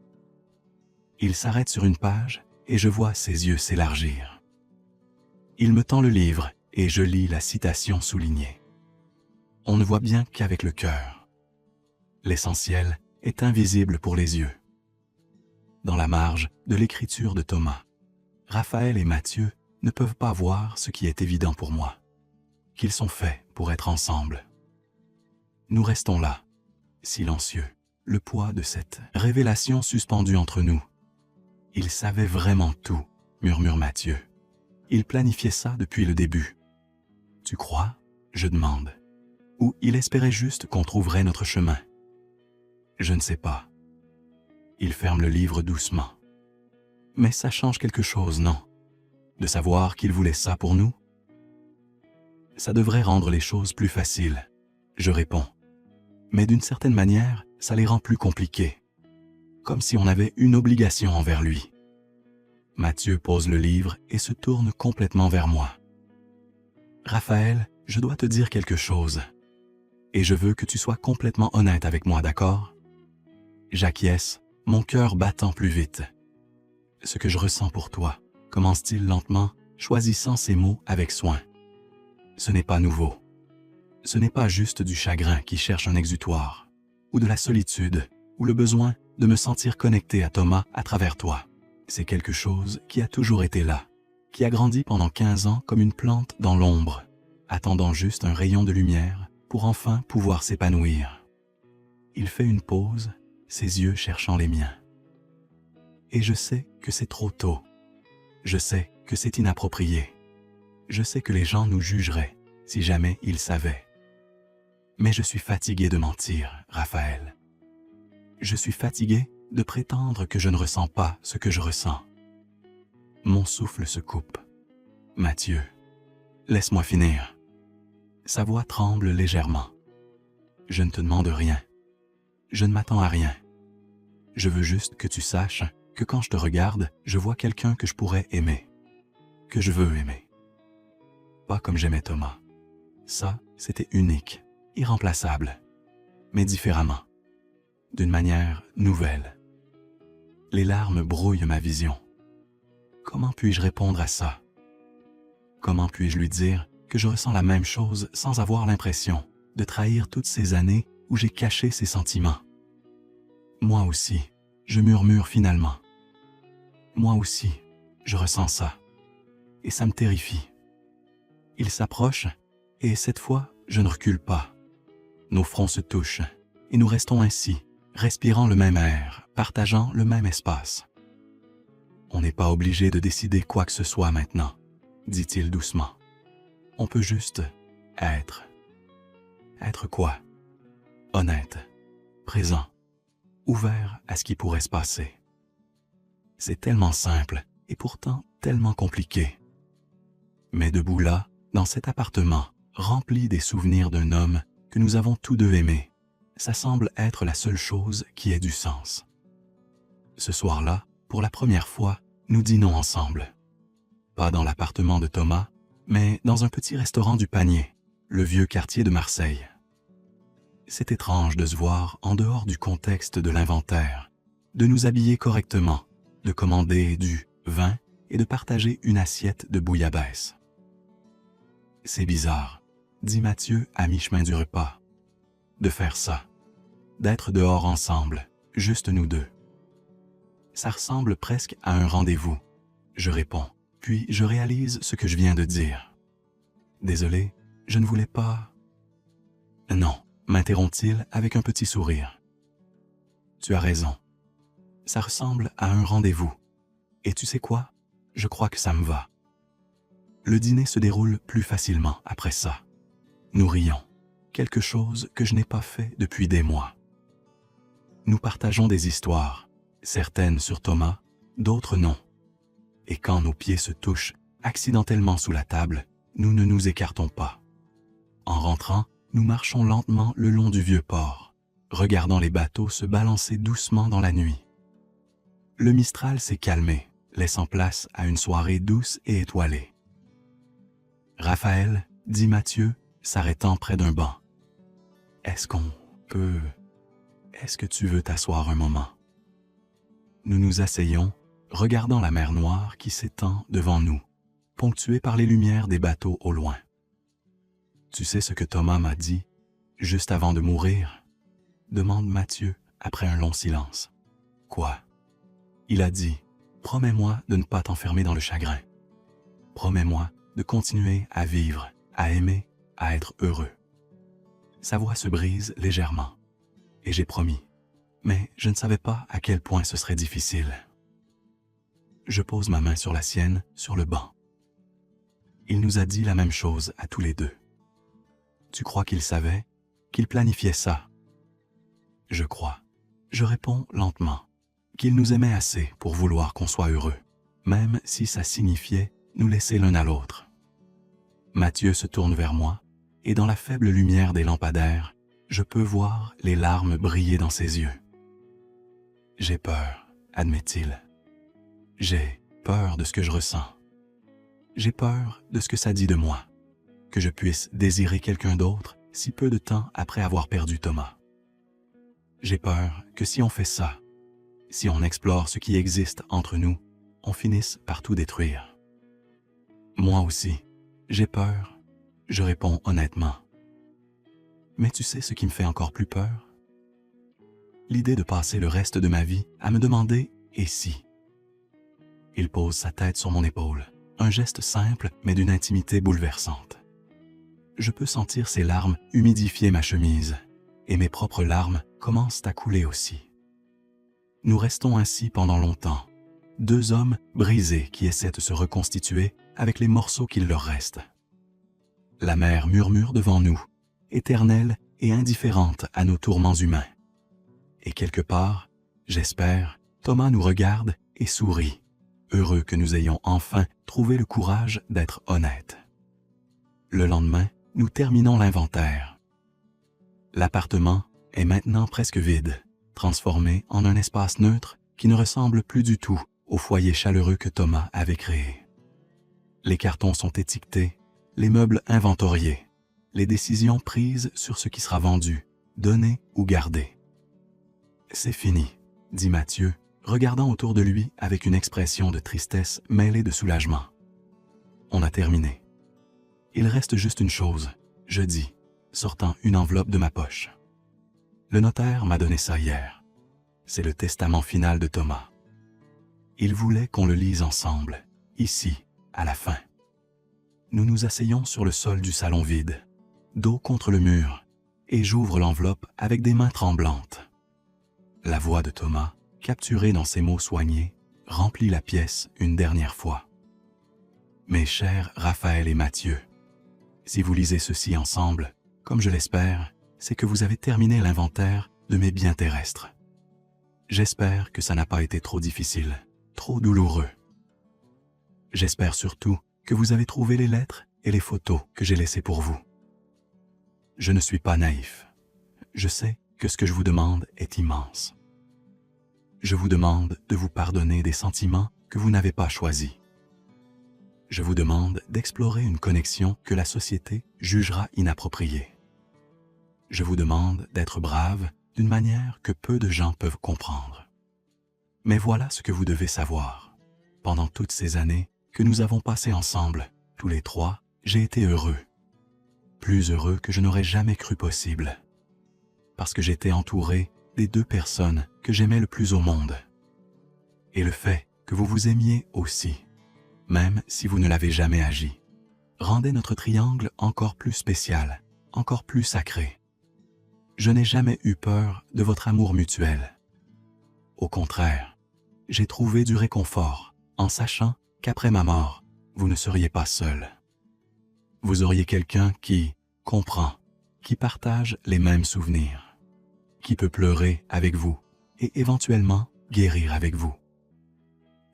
Il s'arrête sur une page et je vois ses yeux s'élargir. Il me tend le livre et je lis la citation soulignée. On ne voit bien qu'avec le cœur. L'essentiel est invisible pour les yeux. Dans la marge de l'écriture de Thomas, Raphaël et Mathieu ne peuvent pas voir ce qui est évident pour moi, qu'ils sont faits pour être ensemble. Nous restons là, silencieux, le poids de cette révélation suspendue entre nous. Il savait vraiment tout, murmure Mathieu. Il planifiait ça depuis le début. Tu crois? Je demande. Ou il espérait juste qu'on trouverait notre chemin? Je ne sais pas. Il ferme le livre doucement. Mais ça change quelque chose, non? De savoir qu'il voulait ça pour nous? Ça devrait rendre les choses plus faciles. Je réponds. Mais d'une certaine manière, ça les rend plus compliquées. Comme si on avait une obligation envers lui. Mathieu pose le livre et se tourne complètement vers moi. Raphaël, je dois te dire quelque chose. Et je veux que tu sois complètement honnête avec moi, d'accord? J'acquiesce, mon cœur battant plus vite. Ce que je ressens pour toi, commence-t-il lentement, choisissant ses mots avec soin. Ce n'est pas nouveau. Ce n'est pas juste du chagrin qui cherche un exutoire, ou de la solitude, ou le besoin de me sentir connecté à Thomas à travers toi. C'est quelque chose qui a toujours été là, qui a grandi pendant 15 ans comme une plante dans l'ombre, attendant juste un rayon de lumière pour enfin pouvoir s'épanouir. Il fait une pause, ses yeux cherchant les miens. Et je sais que c'est trop tôt. Je sais que c'est inapproprié. Je sais que les gens nous jugeraient si jamais ils savaient. Mais je suis fatigué de mentir, Raphaël. Je suis fatigué de prétendre que je ne ressens pas ce que je ressens. Mon souffle se coupe. Mathieu, laisse-moi finir. Sa voix tremble légèrement. Je ne te demande rien. Je ne m'attends à rien. Je veux juste que tu saches que quand je te regarde, je vois quelqu'un que je pourrais aimer. Que je veux aimer. Pas comme j'aimais Thomas. Ça, c'était unique, irremplaçable. Mais différemment. D'une manière nouvelle. Les larmes brouillent ma vision. Comment puis-je répondre à ça? Comment puis-je lui dire que je ressens la même chose sans avoir l'impression de trahir toutes ces années où j'ai caché ces sentiments? Moi aussi, je murmure finalement. Moi aussi, je ressens ça. Et ça me terrifie. Il s'approche, et cette fois, je ne recule pas. Nos fronts se touchent, et nous restons ainsi, respirant le même air, partageant le même espace. On n'est pas obligé de décider quoi que ce soit maintenant, dit-il doucement. On peut juste être. Être quoi? Honnête, présent, ouvert à ce qui pourrait se passer. C'est tellement simple et pourtant tellement compliqué. Mais debout là, dans cet appartement, rempli des souvenirs d'un homme que nous avons tous deux aimé, ça semble être la seule chose qui ait du sens. Ce soir-là, pour la première fois, nous dînons ensemble. Pas dans l'appartement de Thomas, mais dans un petit restaurant du Panier, le vieux quartier de Marseille. C'est étrange de se voir en dehors du contexte de l'inventaire, de nous habiller correctement, de commander du vin et de partager une assiette de bouillabaisse. C'est bizarre, dit Mathieu à mi-chemin du repas, de faire ça, d'être dehors ensemble, juste nous deux. Ça ressemble presque à un rendez-vous, je réponds, puis je réalise ce que je viens de dire. Désolé, je ne voulais pas... Non, m'interrompt-il avec un petit sourire. Tu as raison. Ça ressemble à un rendez-vous. Et tu sais quoi? Je crois que ça me va. Le dîner se déroule plus facilement après ça. Nous rions, quelque chose que je n'ai pas fait depuis des mois. Nous partageons des histoires, certaines sur Thomas, d'autres non. Et quand nos pieds se touchent accidentellement sous la table, nous ne nous écartons pas. En rentrant, nous marchons lentement le long du vieux port, regardant les bateaux se balancer doucement dans la nuit. Le Mistral s'est calmé, laissant place à une soirée douce et étoilée. Raphaël, dit Mathieu, s'arrêtant près d'un banc. Est-ce que tu veux t'asseoir un moment? Nous nous asseyons, regardant la mer Noire qui s'étend devant nous, ponctuée par les lumières des bateaux au loin. Tu sais ce que Thomas m'a dit, juste avant de mourir? Demande Mathieu après un long silence. Quoi? Il a dit, promets-moi de ne pas t'enfermer dans le chagrin. Promets-moi de continuer à vivre, à aimer, à être heureux. Sa voix se brise légèrement. Et j'ai promis. Mais je ne savais pas à quel point ce serait difficile. Je pose ma main sur la sienne, sur le banc. Il nous a dit la même chose à tous les deux. Tu crois qu'il savait, qu'il planifiait ça? Je crois. Je réponds lentement. Qu'il nous aimait assez pour vouloir qu'on soit heureux, même si ça signifiait nous laisser l'un à l'autre. Mathieu se tourne vers moi, et dans la faible lumière des lampadaires, je peux voir les larmes briller dans ses yeux. « J'ai peur, admet-il. J'ai peur de ce que je ressens. J'ai peur de ce que ça dit de moi, que je puisse désirer quelqu'un d'autre si peu de temps après avoir perdu Thomas. J'ai peur que si on fait ça, si on explore ce qui existe entre nous, on finisse par tout détruire. Moi aussi, j'ai peur, je réponds honnêtement. Mais tu sais ce qui me fait encore plus peur? L'idée de passer le reste de ma vie à me demander « et si ?» Il pose sa tête sur mon épaule, un geste simple mais d'une intimité bouleversante. Je peux sentir ses larmes humidifier ma chemise, et mes propres larmes commencent à couler aussi. Nous restons ainsi pendant longtemps, deux hommes brisés qui essaient de se reconstituer avec les morceaux qu'il leur reste. La mer murmure devant nous, éternelle et indifférente à nos tourments humains. Et quelque part, j'espère, Thomas nous regarde et sourit, heureux que nous ayons enfin trouvé le courage d'être honnêtes. Le lendemain, nous terminons l'inventaire. L'appartement est maintenant presque vide, transformé en un espace neutre qui ne ressemble plus du tout au foyer chaleureux que Thomas avait créé. Les cartons sont étiquetés, les meubles inventoriés, les décisions prises sur ce qui sera vendu, donné ou gardé. « C'est fini », dit Mathieu, regardant autour de lui avec une expression de tristesse mêlée de soulagement. « On a terminé. Il reste juste une chose, je dis, sortant une enveloppe de ma poche. Le notaire m'a donné ça hier. C'est le testament final de Thomas. Il voulait qu'on le lise ensemble, ici, à la fin. Nous nous asseyons sur le sol du salon vide, dos contre le mur, et j'ouvre l'enveloppe avec des mains tremblantes. La voix de Thomas, capturée dans ses mots soignés, remplit la pièce une dernière fois. Mes chers Raphaël et Mathieu, si vous lisez ceci ensemble, comme je l'espère, c'est que vous avez terminé l'inventaire de mes biens terrestres. J'espère que ça n'a pas été trop difficile, trop douloureux. J'espère surtout que vous avez trouvé les lettres et les photos que j'ai laissées pour vous. Je ne suis pas naïf. Je sais que ce que je vous demande est immense. Je vous demande de vous pardonner des sentiments que vous n'avez pas choisis. Je vous demande d'explorer une connexion que la société jugera inappropriée. Je vous demande d'être brave d'une manière que peu de gens peuvent comprendre. Mais voilà ce que vous devez savoir. Pendant toutes ces années que nous avons passées ensemble, tous les trois, j'ai été heureux. Plus heureux que je n'aurais jamais cru possible. Parce que j'étais entouré des deux personnes que j'aimais le plus au monde. Et le fait que vous vous aimiez aussi, même si vous ne l'avez jamais agi, rendait notre triangle encore plus spécial, encore plus sacré. Je n'ai jamais eu peur de votre amour mutuel. Au contraire, j'ai trouvé du réconfort en sachant qu'après ma mort, vous ne seriez pas seul. Vous auriez quelqu'un qui comprend, qui partage les mêmes souvenirs, qui peut pleurer avec vous et éventuellement guérir avec vous.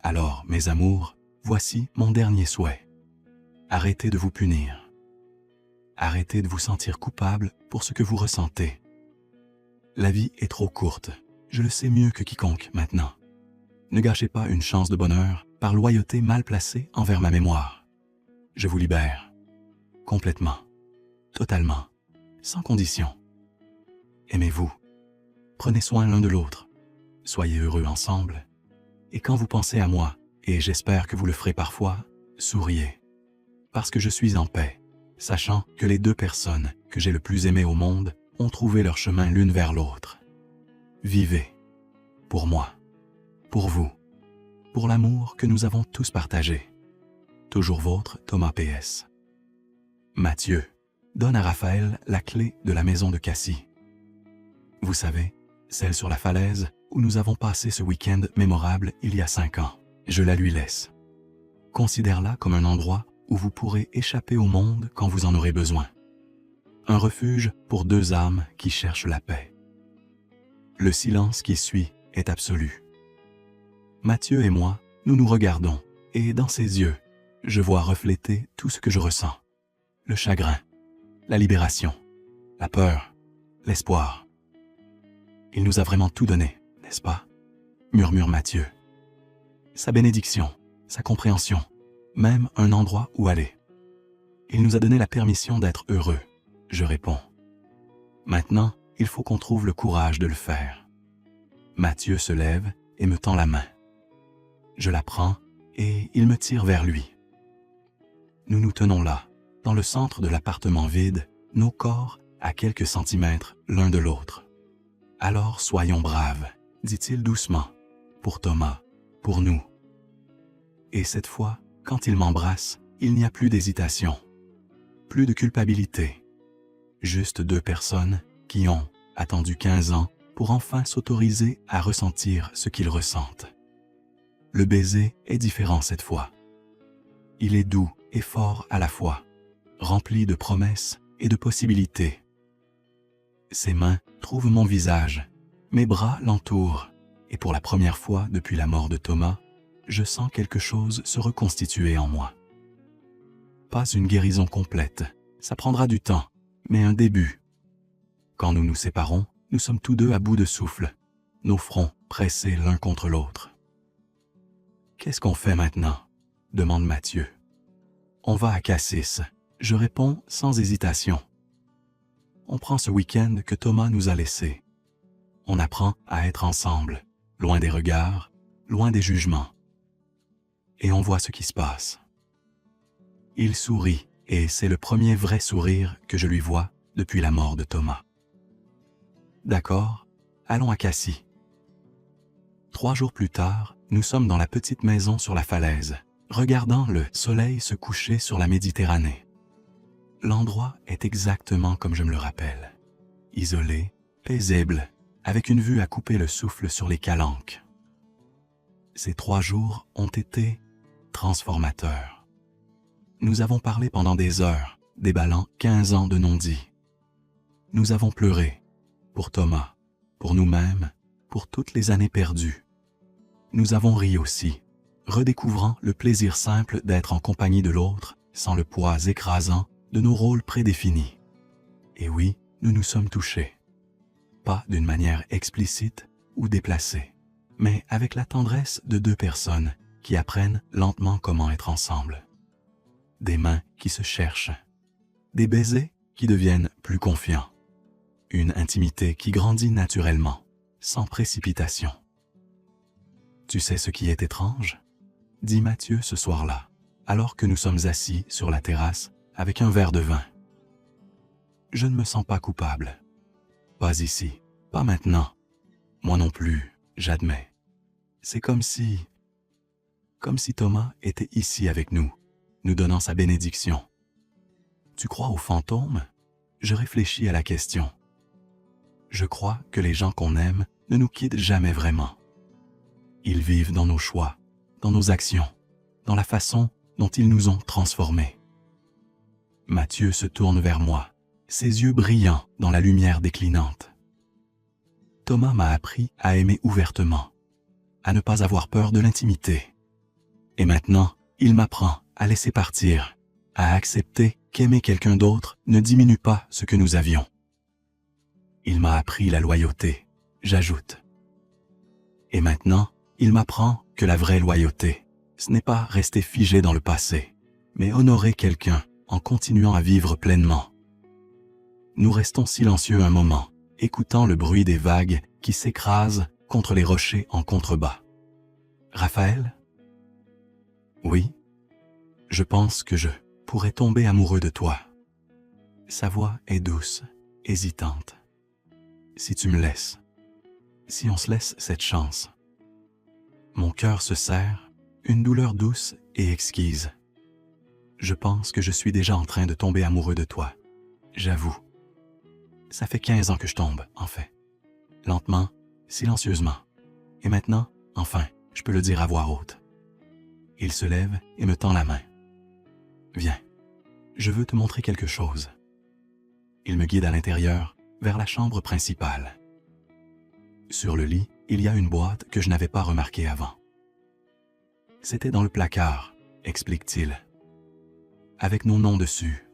Alors, mes amours, voici mon dernier souhait. Arrêtez de vous punir. Arrêtez de vous sentir coupable pour ce que vous ressentez. La vie est trop courte, je le sais mieux que quiconque maintenant. Ne gâchez pas une chance de bonheur par loyauté mal placée envers ma mémoire. Je vous libère. Complètement. Totalement. Sans condition. Aimez-vous. Prenez soin l'un de l'autre. Soyez heureux ensemble. Et quand vous pensez à moi, et j'espère que vous le ferez parfois, souriez. Parce que je suis en paix, sachant que les deux personnes que j'ai le plus aimées au monde ont trouvé leur chemin l'une vers l'autre. Vivez. Pour moi. Pour vous. Pour l'amour que nous avons tous partagé. Toujours vôtre, Thomas PS. Mathieu, donne à Raphaël la clé de la maison de Cassie. Vous savez, celle sur la falaise où nous avons passé ce week-end mémorable il y a 5 ans. Je la lui laisse. Considère-la comme un endroit où vous pourrez échapper au monde quand vous en aurez besoin. Un refuge pour deux âmes qui cherchent la paix. Le silence qui suit est absolu. Mathieu et moi, nous nous regardons, et dans ses yeux, je vois refléter tout ce que je ressens. le chagrin, la libération, la peur, l'espoir. Il nous a vraiment tout donné, n'est-ce pas? Murmure Mathieu. Sa bénédiction, sa compréhension, même un endroit où aller. Il nous a donné la permission d'être heureux, je réponds. Maintenant, il faut qu'on trouve le courage de le faire. Mathieu se lève et me tend la main. Je la prends et il me tire vers lui. Nous nous tenons là, dans le centre de l'appartement vide, nos corps à quelques centimètres l'un de l'autre. Alors soyons braves, dit-il doucement, pour Thomas, pour nous. Et cette fois, quand il m'embrasse, il n'y a plus d'hésitation, plus de culpabilité. Juste deux personnes qui ont attendu 15 ans pour enfin s'autoriser à ressentir ce qu'ils ressentent. Le baiser est différent cette fois. Il est doux et fort à la fois, rempli de promesses et de possibilités. Ses mains trouvent mon visage, mes bras l'entourent, et pour la première fois depuis la mort de Thomas, je sens quelque chose se reconstituer en moi. Pas une guérison complète, ça prendra du temps, mais un début. Quand nous nous séparons, nous sommes tous deux à bout de souffle, nos fronts pressés l'un contre l'autre. « Qu'est-ce qu'on fait maintenant ?» demande Mathieu. « On va à Cassis », je réponds sans hésitation. On prend ce week-end que Thomas nous a laissé. On apprend à être ensemble, loin des regards, loin des jugements. Et on voit ce qui se passe. Il sourit, et c'est le premier vrai sourire que je lui vois depuis la mort de Thomas. D'accord, allons à Cassis. 3 jours plus tard, nous sommes dans la petite maison sur la falaise, regardant le soleil se coucher sur la Méditerranée. L'endroit est exactement comme je me le rappelle. Isolé, paisible, avec une vue à couper le souffle sur les calanques. Ces 3 jours ont été transformateurs. Nous avons parlé pendant des heures, déballant 15 ans de non-dits. Nous avons pleuré, pour Thomas, pour nous-mêmes, pour toutes les années perdues. Nous avons ri aussi, redécouvrant le plaisir simple d'être en compagnie de l'autre, sans le poids écrasant de nos rôles prédéfinis. Et oui, nous nous sommes touchés. Pas d'une manière explicite ou déplacée, mais avec la tendresse de 2 personnes qui apprennent lentement comment être ensemble. Des mains qui se cherchent, des baisers qui deviennent plus confiants, une intimité qui grandit naturellement, sans précipitation. « Tu sais ce qui est étrange ?» dit Mathieu ce soir-là, alors que nous sommes assis sur la terrasse avec un verre de vin. « Je ne me sens pas coupable. Pas ici, pas maintenant. Moi non plus, j'admets. C'est comme si Thomas était ici avec nous, nous donnant sa bénédiction. Tu crois aux fantômes? Je réfléchis à la question. Je crois que les gens qu'on aime ne nous quittent jamais vraiment. Ils vivent dans nos choix, dans nos actions, dans la façon dont ils nous ont transformés. Mathieu se tourne vers moi, ses yeux brillants dans la lumière déclinante. Thomas m'a appris à aimer ouvertement, à ne pas avoir peur de l'intimité. Et maintenant, il m'apprend à laisser partir, à accepter qu'aimer quelqu'un d'autre ne diminue pas ce que nous avions. Il m'a appris la loyauté, j'ajoute. Et maintenant, il m'apprend que la vraie loyauté, ce n'est pas rester figé dans le passé, mais honorer quelqu'un en continuant à vivre pleinement. Nous restons silencieux un moment, écoutant le bruit des vagues qui s'écrasent contre les rochers en contrebas. Raphaël? Oui, je pense que je pourrais tomber amoureux de toi. Sa voix est douce, hésitante. Si tu me laisses, si on se laisse cette chance. Mon cœur se serre, une douleur douce et exquise. Je pense que je suis déjà en train de tomber amoureux de toi, j'avoue. Ça fait 15 ans que je tombe, en fait. Lentement, silencieusement. Et maintenant, enfin, je peux le dire à voix haute. Il se lève et me tend la main. Viens, je veux te montrer quelque chose. Il me guide à l'intérieur, vers la chambre principale. Sur le lit, il y a une boîte que je n'avais pas remarquée avant. C'était dans le placard, explique-t-il. Avec nos noms dessus.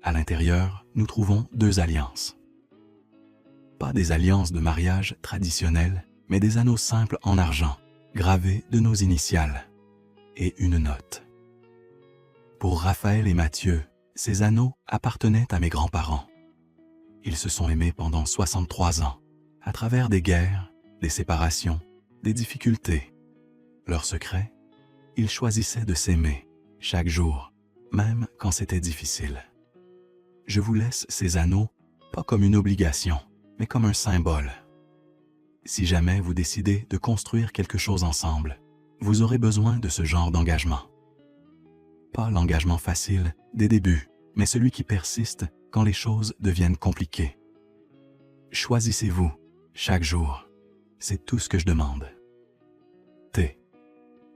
À l'intérieur, nous trouvons 2 alliances. Pas des alliances de mariage traditionnelles, mais des anneaux simples en argent, gravés de nos initiales, et une note. Pour Raphaël et Mathieu, ces anneaux appartenaient à mes grands-parents. Ils se sont aimés pendant 63 ans, à travers des guerres, des séparations, des difficultés. Leur secret, ils choisissaient de s'aimer, chaque jour, même quand c'était difficile. Je vous laisse ces anneaux, pas comme une obligation, mais comme un symbole. Si jamais vous décidez de construire quelque chose ensemble, vous aurez besoin de ce genre d'engagement. Pas l'engagement facile des débuts, mais celui qui persiste quand les choses deviennent compliquées. Choisissez-vous, chaque jour. C'est tout ce que je demande. T.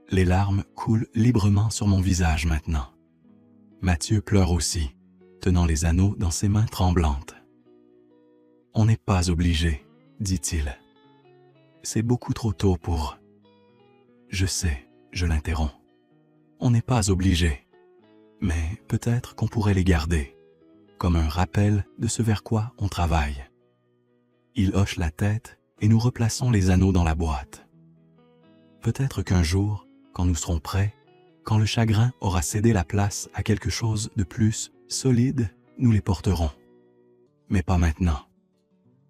Les larmes coulent librement sur mon visage maintenant. Mathieu pleure aussi, tenant les anneaux dans ses mains tremblantes. « On n'est pas obligé, dit-il. C'est beaucoup trop tôt pour... » Je sais, je l'interromps. On n'est pas obligé, mais peut-être qu'on pourrait les garder, comme un rappel de ce vers quoi on travaille. Il hoche la tête et nous replaçons les anneaux dans la boîte. Peut-être qu'un jour, quand nous serons prêts, quand le chagrin aura cédé la place à quelque chose de plus solide, nous les porterons. Mais pas maintenant.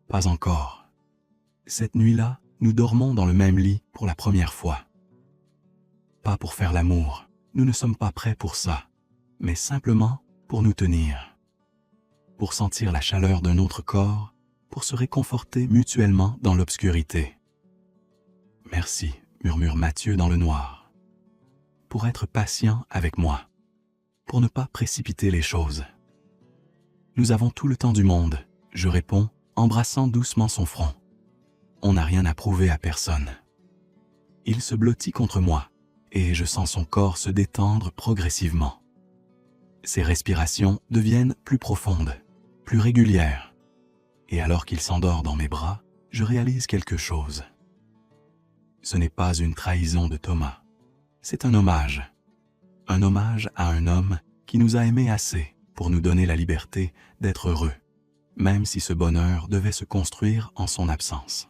Pas encore. Cette nuit-là, nous dormons dans le même lit pour la première fois. Pas pour faire l'amour, nous ne sommes pas prêts pour ça, mais simplement pour nous tenir. Pour sentir la chaleur d'un autre corps, pour se réconforter mutuellement dans l'obscurité. Merci, murmure Mathieu dans le noir. Pour être patient avec moi, pour ne pas précipiter les choses. Nous avons tout le temps du monde, je réponds, embrassant doucement son front. On n'a rien à prouver à personne. Il se blottit contre moi, et je sens son corps se détendre progressivement. Ses respirations deviennent plus profondes, plus régulières. Et alors qu'il s'endort dans mes bras, je réalise quelque chose. Ce n'est pas une trahison de Thomas. C'est un hommage. Un hommage à un homme qui nous a aimés assez pour nous donner la liberté d'être heureux, même si ce bonheur devait se construire en son absence.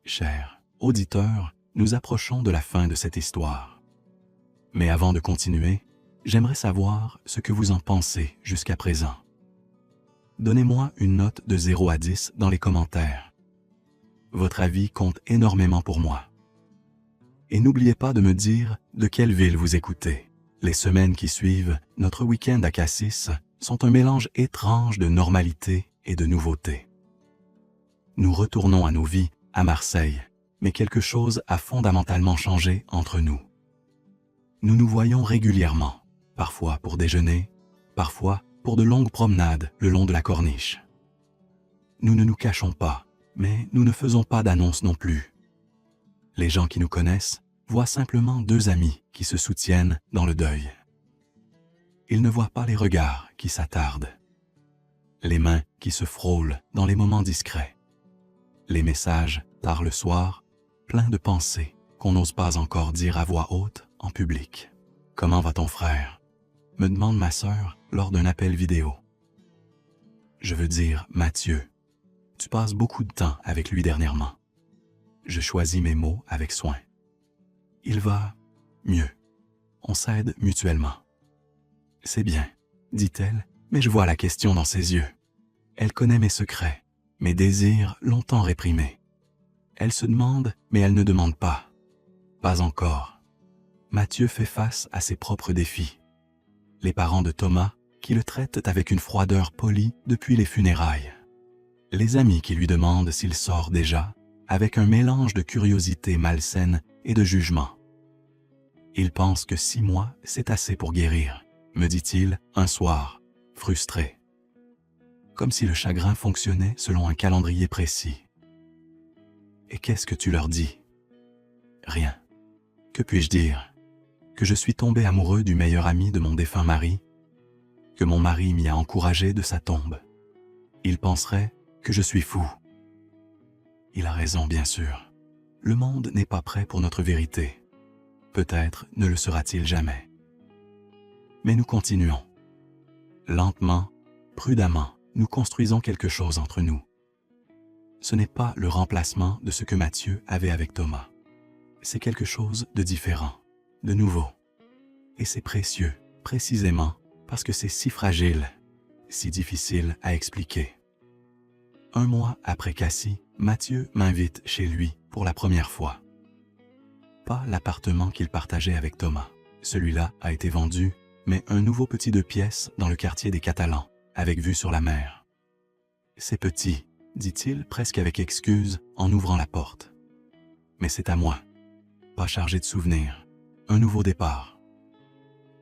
Chers auditeurs, nous approchons de la fin de cette histoire. Mais avant de continuer, j'aimerais savoir ce que vous en pensez jusqu'à présent. Donnez-moi une note de 0 à 10 dans les commentaires. Votre avis compte énormément pour moi. Et n'oubliez pas de me dire de quelle ville vous écoutez. Les semaines qui suivent notre week-end à Cassis sont un mélange étrange de normalité et de nouveauté. Nous retournons à nos vies à Marseille, mais quelque chose a fondamentalement changé entre nous. Nous nous voyons régulièrement, parfois pour déjeuner, parfois pour de longues promenades le long de la corniche. Nous ne nous cachons pas, mais nous ne faisons pas d'annonces non plus. Les gens qui nous connaissent voient simplement 2 amis qui se soutiennent dans le deuil. Ils ne voient pas les regards qui s'attardent, les mains qui se frôlent dans les moments discrets, les messages tard le soir, pleins de pensées qu'on n'ose pas encore dire à voix haute en public. « Comment va ton frère ?» me demande ma sœur lors d'un appel vidéo. Je veux dire Mathieu. Tu passes beaucoup de temps avec lui dernièrement. Je choisis mes mots avec soin. Il va mieux. On s'aide mutuellement. C'est bien, dit-elle, mais je vois la question dans ses yeux. Elle connaît mes secrets, mes désirs longtemps réprimés. Elle se demande, mais elle ne demande pas. Pas encore. Mathieu fait face à ses propres défis. Les parents de Thomas, qui le traitent avec une froideur polie depuis les funérailles. Les amis qui lui demandent s'il sort déjà, avec un mélange de curiosité malsaine et de jugement. Il pense que 6 mois, c'est assez pour guérir, me dit-il un soir, frustré. Comme si le chagrin fonctionnait selon un calendrier précis. Et qu'est-ce que tu leur dis? Rien. Que puis-je dire? Que je suis tombé amoureux du meilleur ami de mon défunt mari? Que mon mari m'y a encouragé de sa tombe? Il penserait que je suis fou. Il a raison, bien sûr. Le monde n'est pas prêt pour notre vérité. Peut-être ne le sera-t-il jamais. Mais nous continuons. Lentement, prudemment, nous construisons quelque chose entre nous. Ce n'est pas le remplacement de ce que Mathieu avait avec Thomas. C'est quelque chose de différent, de nouveau. Et c'est précieux, précisément parce que c'est si fragile, si difficile à expliquer. Un mois après Cassie, Mathieu m'invite chez lui pour la première fois. Pas l'appartement qu'il partageait avec Thomas. Celui-là a été vendu, mais un nouveau petit 2 pièces dans le quartier des Catalans, avec vue sur la mer. C'est petit, dit-il presque avec excuse en ouvrant la porte. Mais c'est à moi. Pas chargé de souvenirs. Un nouveau départ.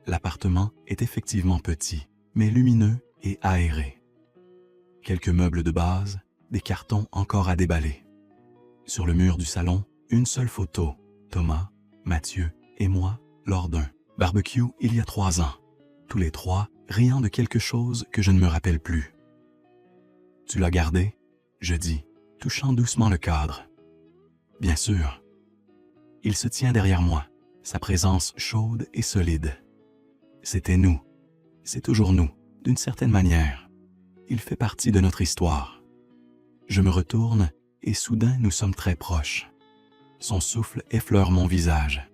L'appartement est effectivement petit, mais lumineux et aéré. Quelques meubles de base, des cartons encore à déballer. Sur le mur du salon, une seule photo, Thomas, Mathieu et moi, lors d'un barbecue il y a 3 ans. Tous les 3, riant de quelque chose que je ne me rappelle plus. « Tu l'as gardé ?» je dis, touchant doucement le cadre. « Bien sûr. » Il se tient derrière moi, sa présence chaude et solide. C'était nous. C'est toujours nous, d'une certaine manière. Il fait partie de notre histoire. Je me retourne et soudain nous sommes très proches. Son souffle effleure mon visage.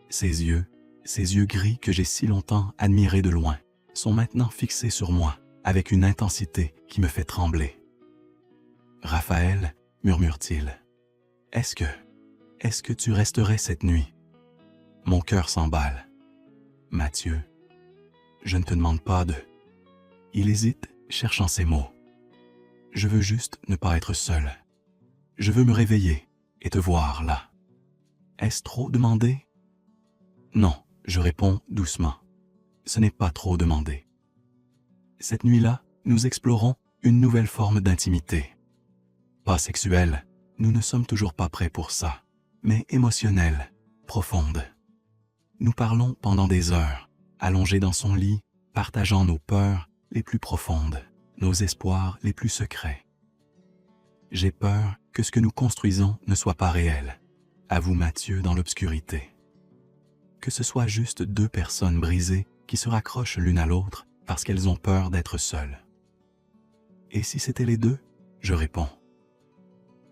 Ses yeux gris que j'ai si longtemps admirés de loin, sont maintenant fixés sur moi avec une intensité qui me fait trembler. « Raphaël, murmure-t-il, est-ce que tu resterais cette nuit? » Mon cœur s'emballe. « Mathieu, je ne te demande pas de... » Il hésite, cherchant ses mots. « Je veux juste ne pas être seul. Je veux me réveiller et te voir là. Est-ce trop demandé? » Non, je réponds doucement. Ce n'est pas trop demandé. Cette nuit-là, nous explorons une nouvelle forme d'intimité. Pas sexuelle, nous ne sommes toujours pas prêts pour ça, mais émotionnelle, profonde. Nous parlons pendant des heures, allongés dans son lit, partageant nos peurs les plus profondes, nos espoirs les plus secrets. J'ai peur que ce que nous construisons ne soit pas réel, avoue Mathieu dans l'obscurité. Que ce soit juste 2 personnes brisées qui se raccrochent l'une à l'autre parce qu'elles ont peur d'être seules. Et si c'était les 2, je réponds.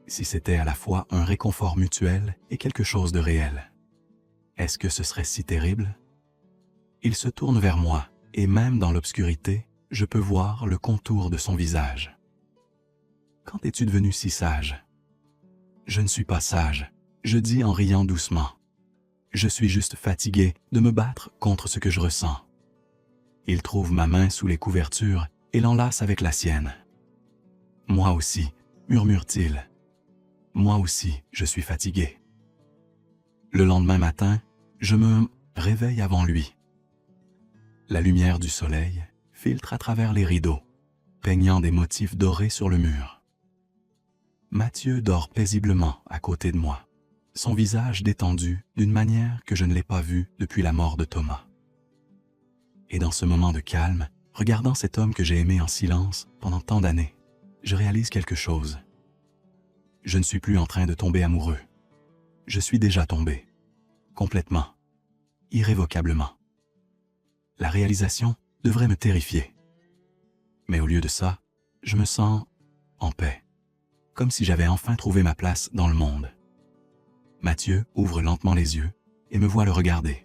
Si c'était à la fois un réconfort mutuel et quelque chose de réel. Est-ce que ce serait si terrible? Il se tourne vers moi, et même dans l'obscurité, je peux voir le contour de son visage. Quand es-tu devenu si sage? Je ne suis pas sage, je dis en riant doucement. Je suis juste fatigué de me battre contre ce que je ressens. Il trouve ma main sous les couvertures et l'enlace avec la sienne. Moi aussi, murmure-t-il. Moi aussi, je suis fatigué. Le lendemain matin, je me réveille avant lui. La lumière du soleil filtre à travers les rideaux, peignant des motifs dorés sur le mur. Mathieu dort paisiblement à côté de moi, son visage détendu d'une manière que je ne l'ai pas vu depuis la mort de Thomas. Et dans ce moment de calme, regardant cet homme que j'ai aimé en silence pendant tant d'années, je réalise quelque chose. Je ne suis plus en train de tomber amoureux. Je suis déjà tombé. Complètement. Irrévocablement. La réalisation devrait me terrifier. Mais au lieu de ça, je me sens en paix. Comme si j'avais enfin trouvé ma place dans le monde. Mathieu ouvre lentement les yeux et me voit le regarder.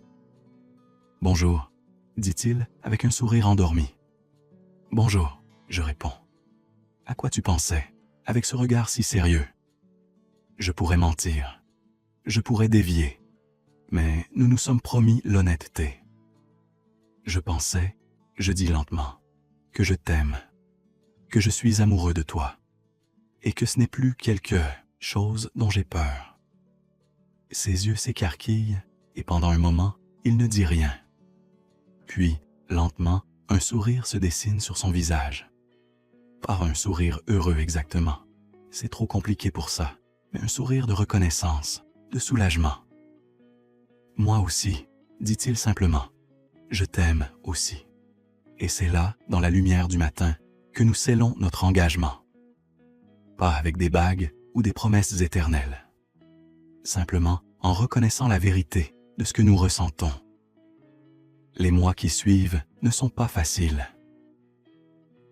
« Bonjour », dit-il avec un sourire endormi. « Bonjour », je réponds. « À quoi tu pensais, avec ce regard si sérieux ?» Je pourrais mentir. Je pourrais dévier. Mais nous nous sommes promis l'honnêteté. Je pensais, je dis lentement, que je t'aime, que je suis amoureux de toi, et que ce n'est plus quelque chose dont j'ai peur. Ses yeux s'écarquillent, et pendant un moment, il ne dit rien. Puis, lentement, un sourire se dessine sur son visage. Pas un sourire heureux exactement, c'est trop compliqué pour ça, mais un sourire de reconnaissance, de soulagement. « Moi aussi », dit-il simplement, « je t'aime aussi. » Et c'est là, dans la lumière du matin, que nous scellons notre engagement. Pas avec des bagues ou des promesses éternelles. Simplement en reconnaissant la vérité de ce que nous ressentons. Les mois qui suivent ne sont pas faciles.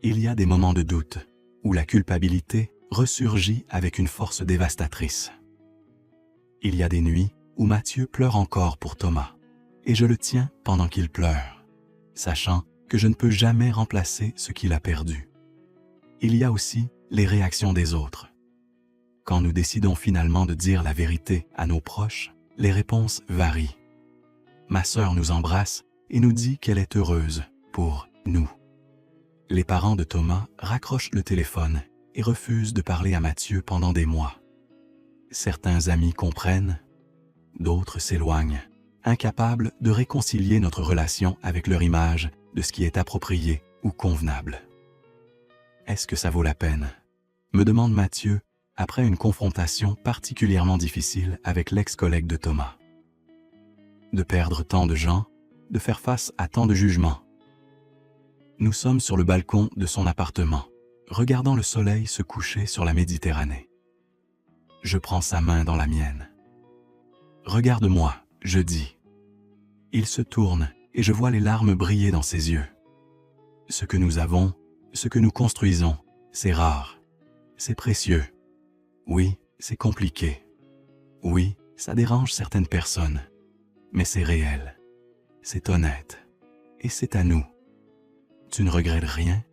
Il y a des moments de doute, où la culpabilité ressurgit avec une force dévastatrice. Il y a des nuits où Mathieu pleure encore pour Thomas, et je le tiens pendant qu'il pleure, sachant que je ne peux jamais remplacer ce qu'il a perdu. Il y a aussi les réactions des autres. Quand nous décidons finalement de dire la vérité à nos proches, les réponses varient. Ma sœur nous embrasse et nous dit qu'elle est heureuse pour nous. Les parents de Thomas raccrochent le téléphone et refusent de parler à Mathieu pendant des mois. Certains amis comprennent, d'autres s'éloignent, incapables de réconcilier notre relation avec leur image de ce qui est approprié ou convenable. Est-ce que ça vaut la peine? Me demande Mathieu après une confrontation particulièrement difficile avec l'ex-collègue de Thomas. De perdre tant de gens, de faire face à tant de jugements. Nous sommes sur le balcon de son appartement, regardant le soleil se coucher sur la Méditerranée. Je prends sa main dans la mienne. « Regarde-moi », je dis. Il se tourne et je vois les larmes briller dans ses yeux. Ce que nous avons, ce que nous construisons, c'est rare, c'est précieux. Oui, c'est compliqué. Oui, ça dérange certaines personnes. Mais c'est réel, c'est honnête, et c'est à nous. Tu ne regrettes rien?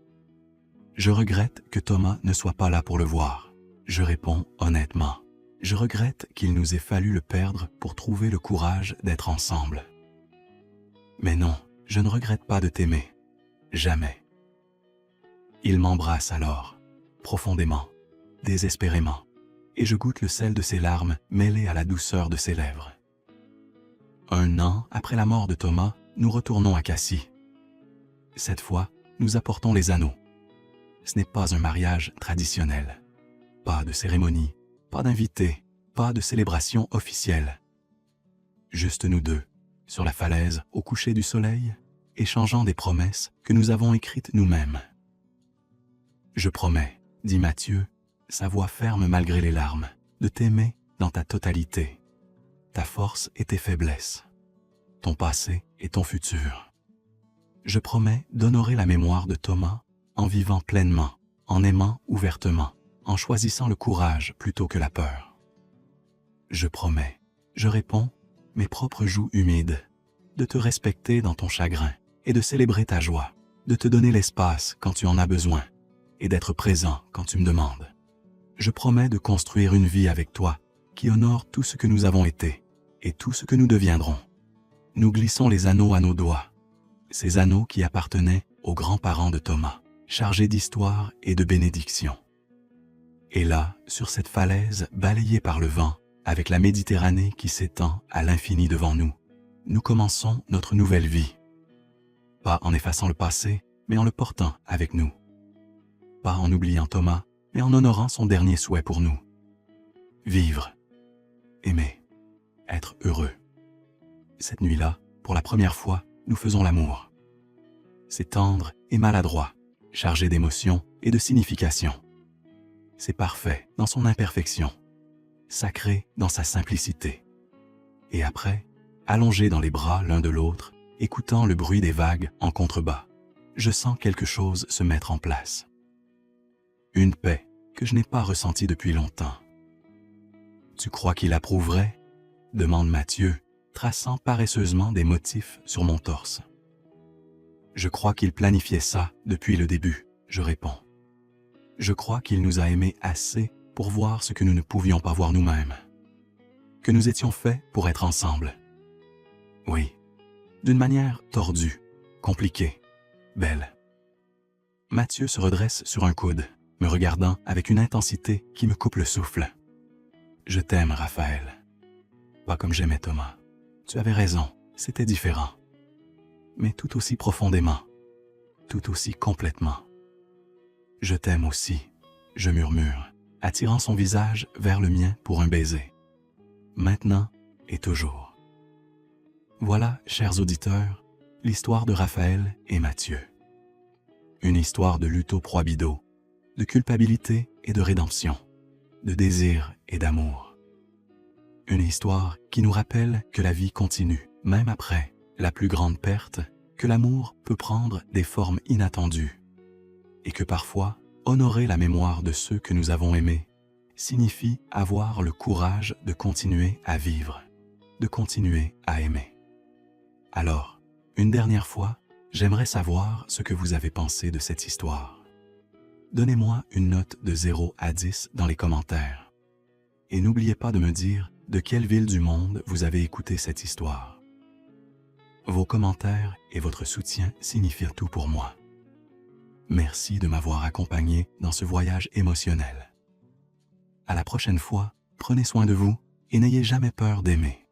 Je regrette que Thomas ne soit pas là pour le voir. Je réponds honnêtement. Je regrette qu'il nous ait fallu le perdre pour trouver le courage d'être ensemble. Mais non, je ne regrette pas de t'aimer. Jamais. Il m'embrasse alors, profondément, désespérément, et je goûte le sel de ses larmes mêlé à la douceur de ses lèvres. 1 an après la mort de Thomas, nous retournons à Cassis. Cette fois, nous apportons les anneaux. Ce n'est pas un mariage traditionnel. Pas de cérémonie, pas d'invités, pas de célébration officielle. Juste nous deux, sur la falaise au coucher du soleil, échangeant des promesses que nous avons écrites nous-mêmes. « Je promets, » dit Mathieu, sa voix ferme malgré les larmes, « de t'aimer dans ta totalité, ta force et tes faiblesses, ton passé et ton futur. Je promets d'honorer la mémoire de Thomas en vivant pleinement, en aimant ouvertement, en choisissant le courage plutôt que la peur. Je promets, je réponds, mes propres joues humides, de te respecter dans ton chagrin et de célébrer ta joie, de te donner l'espace quand tu en as besoin et d'être présent quand tu me demandes. Je promets de construire une vie avec toi qui honore tout ce que nous avons été et tout ce que nous deviendrons. Nous glissons les anneaux à nos doigts, ces anneaux qui appartenaient aux grands-parents de Thomas, chargés d'histoire et de bénédictions. Et là, sur cette falaise balayée par le vent, avec la Méditerranée qui s'étend à l'infini devant nous, nous commençons notre nouvelle vie. Pas en effaçant le passé, mais en le portant avec nous. Pas en oubliant Thomas, mais en honorant son dernier souhait pour nous. Vivre, aimer, être heureux. Cette nuit-là, pour la première fois, nous faisons l'amour. C'est tendre et maladroit, chargé d'émotions et de signification. C'est parfait dans son imperfection, sacré dans sa simplicité. Et après, allongés dans les bras l'un de l'autre, écoutant le bruit des vagues en contrebas, je sens quelque chose se mettre en place. Une paix que je n'ai pas ressentie depuis longtemps. « Tu crois qu'il approuverait ?» demande Mathieu, traçant paresseusement des motifs sur mon torse. « Je crois qu'il planifiait ça depuis le début », je réponds. « Je crois qu'il nous a aimés assez pour voir ce que nous ne pouvions pas voir nous-mêmes. Que nous étions faits pour être ensemble. Oui, d'une manière tordue, compliquée, belle. » Mathieu se redresse sur un coude, me regardant avec une intensité qui me coupe le souffle. « Je t'aime, Raphaël. Pas comme j'aimais Thomas. Tu avais raison, c'était différent. Mais tout aussi profondément, tout aussi complètement. Je t'aime aussi, je murmure, attirant son visage vers le mien pour un baiser. Maintenant et toujours. » Voilà, chers auditeurs, l'histoire de Raphaël et Mathieu. Une histoire de luto probido, de culpabilité et de rédemption, de désir et d'amour. Une histoire qui nous rappelle que la vie continue, même après la plus grande perte, que l'amour peut prendre des formes inattendues, et que parfois, honorer la mémoire de ceux que nous avons aimés signifie avoir le courage de continuer à vivre, de continuer à aimer. Alors, une dernière fois, j'aimerais savoir ce que vous avez pensé de cette histoire. Donnez-moi une note de 0 à 10 dans les commentaires. Et n'oubliez pas de me dire de quelle ville du monde vous avez écouté cette histoire. Vos commentaires et votre soutien signifient tout pour moi. Merci de m'avoir accompagné dans ce voyage émotionnel. À la prochaine fois, prenez soin de vous et n'ayez jamais peur d'aimer.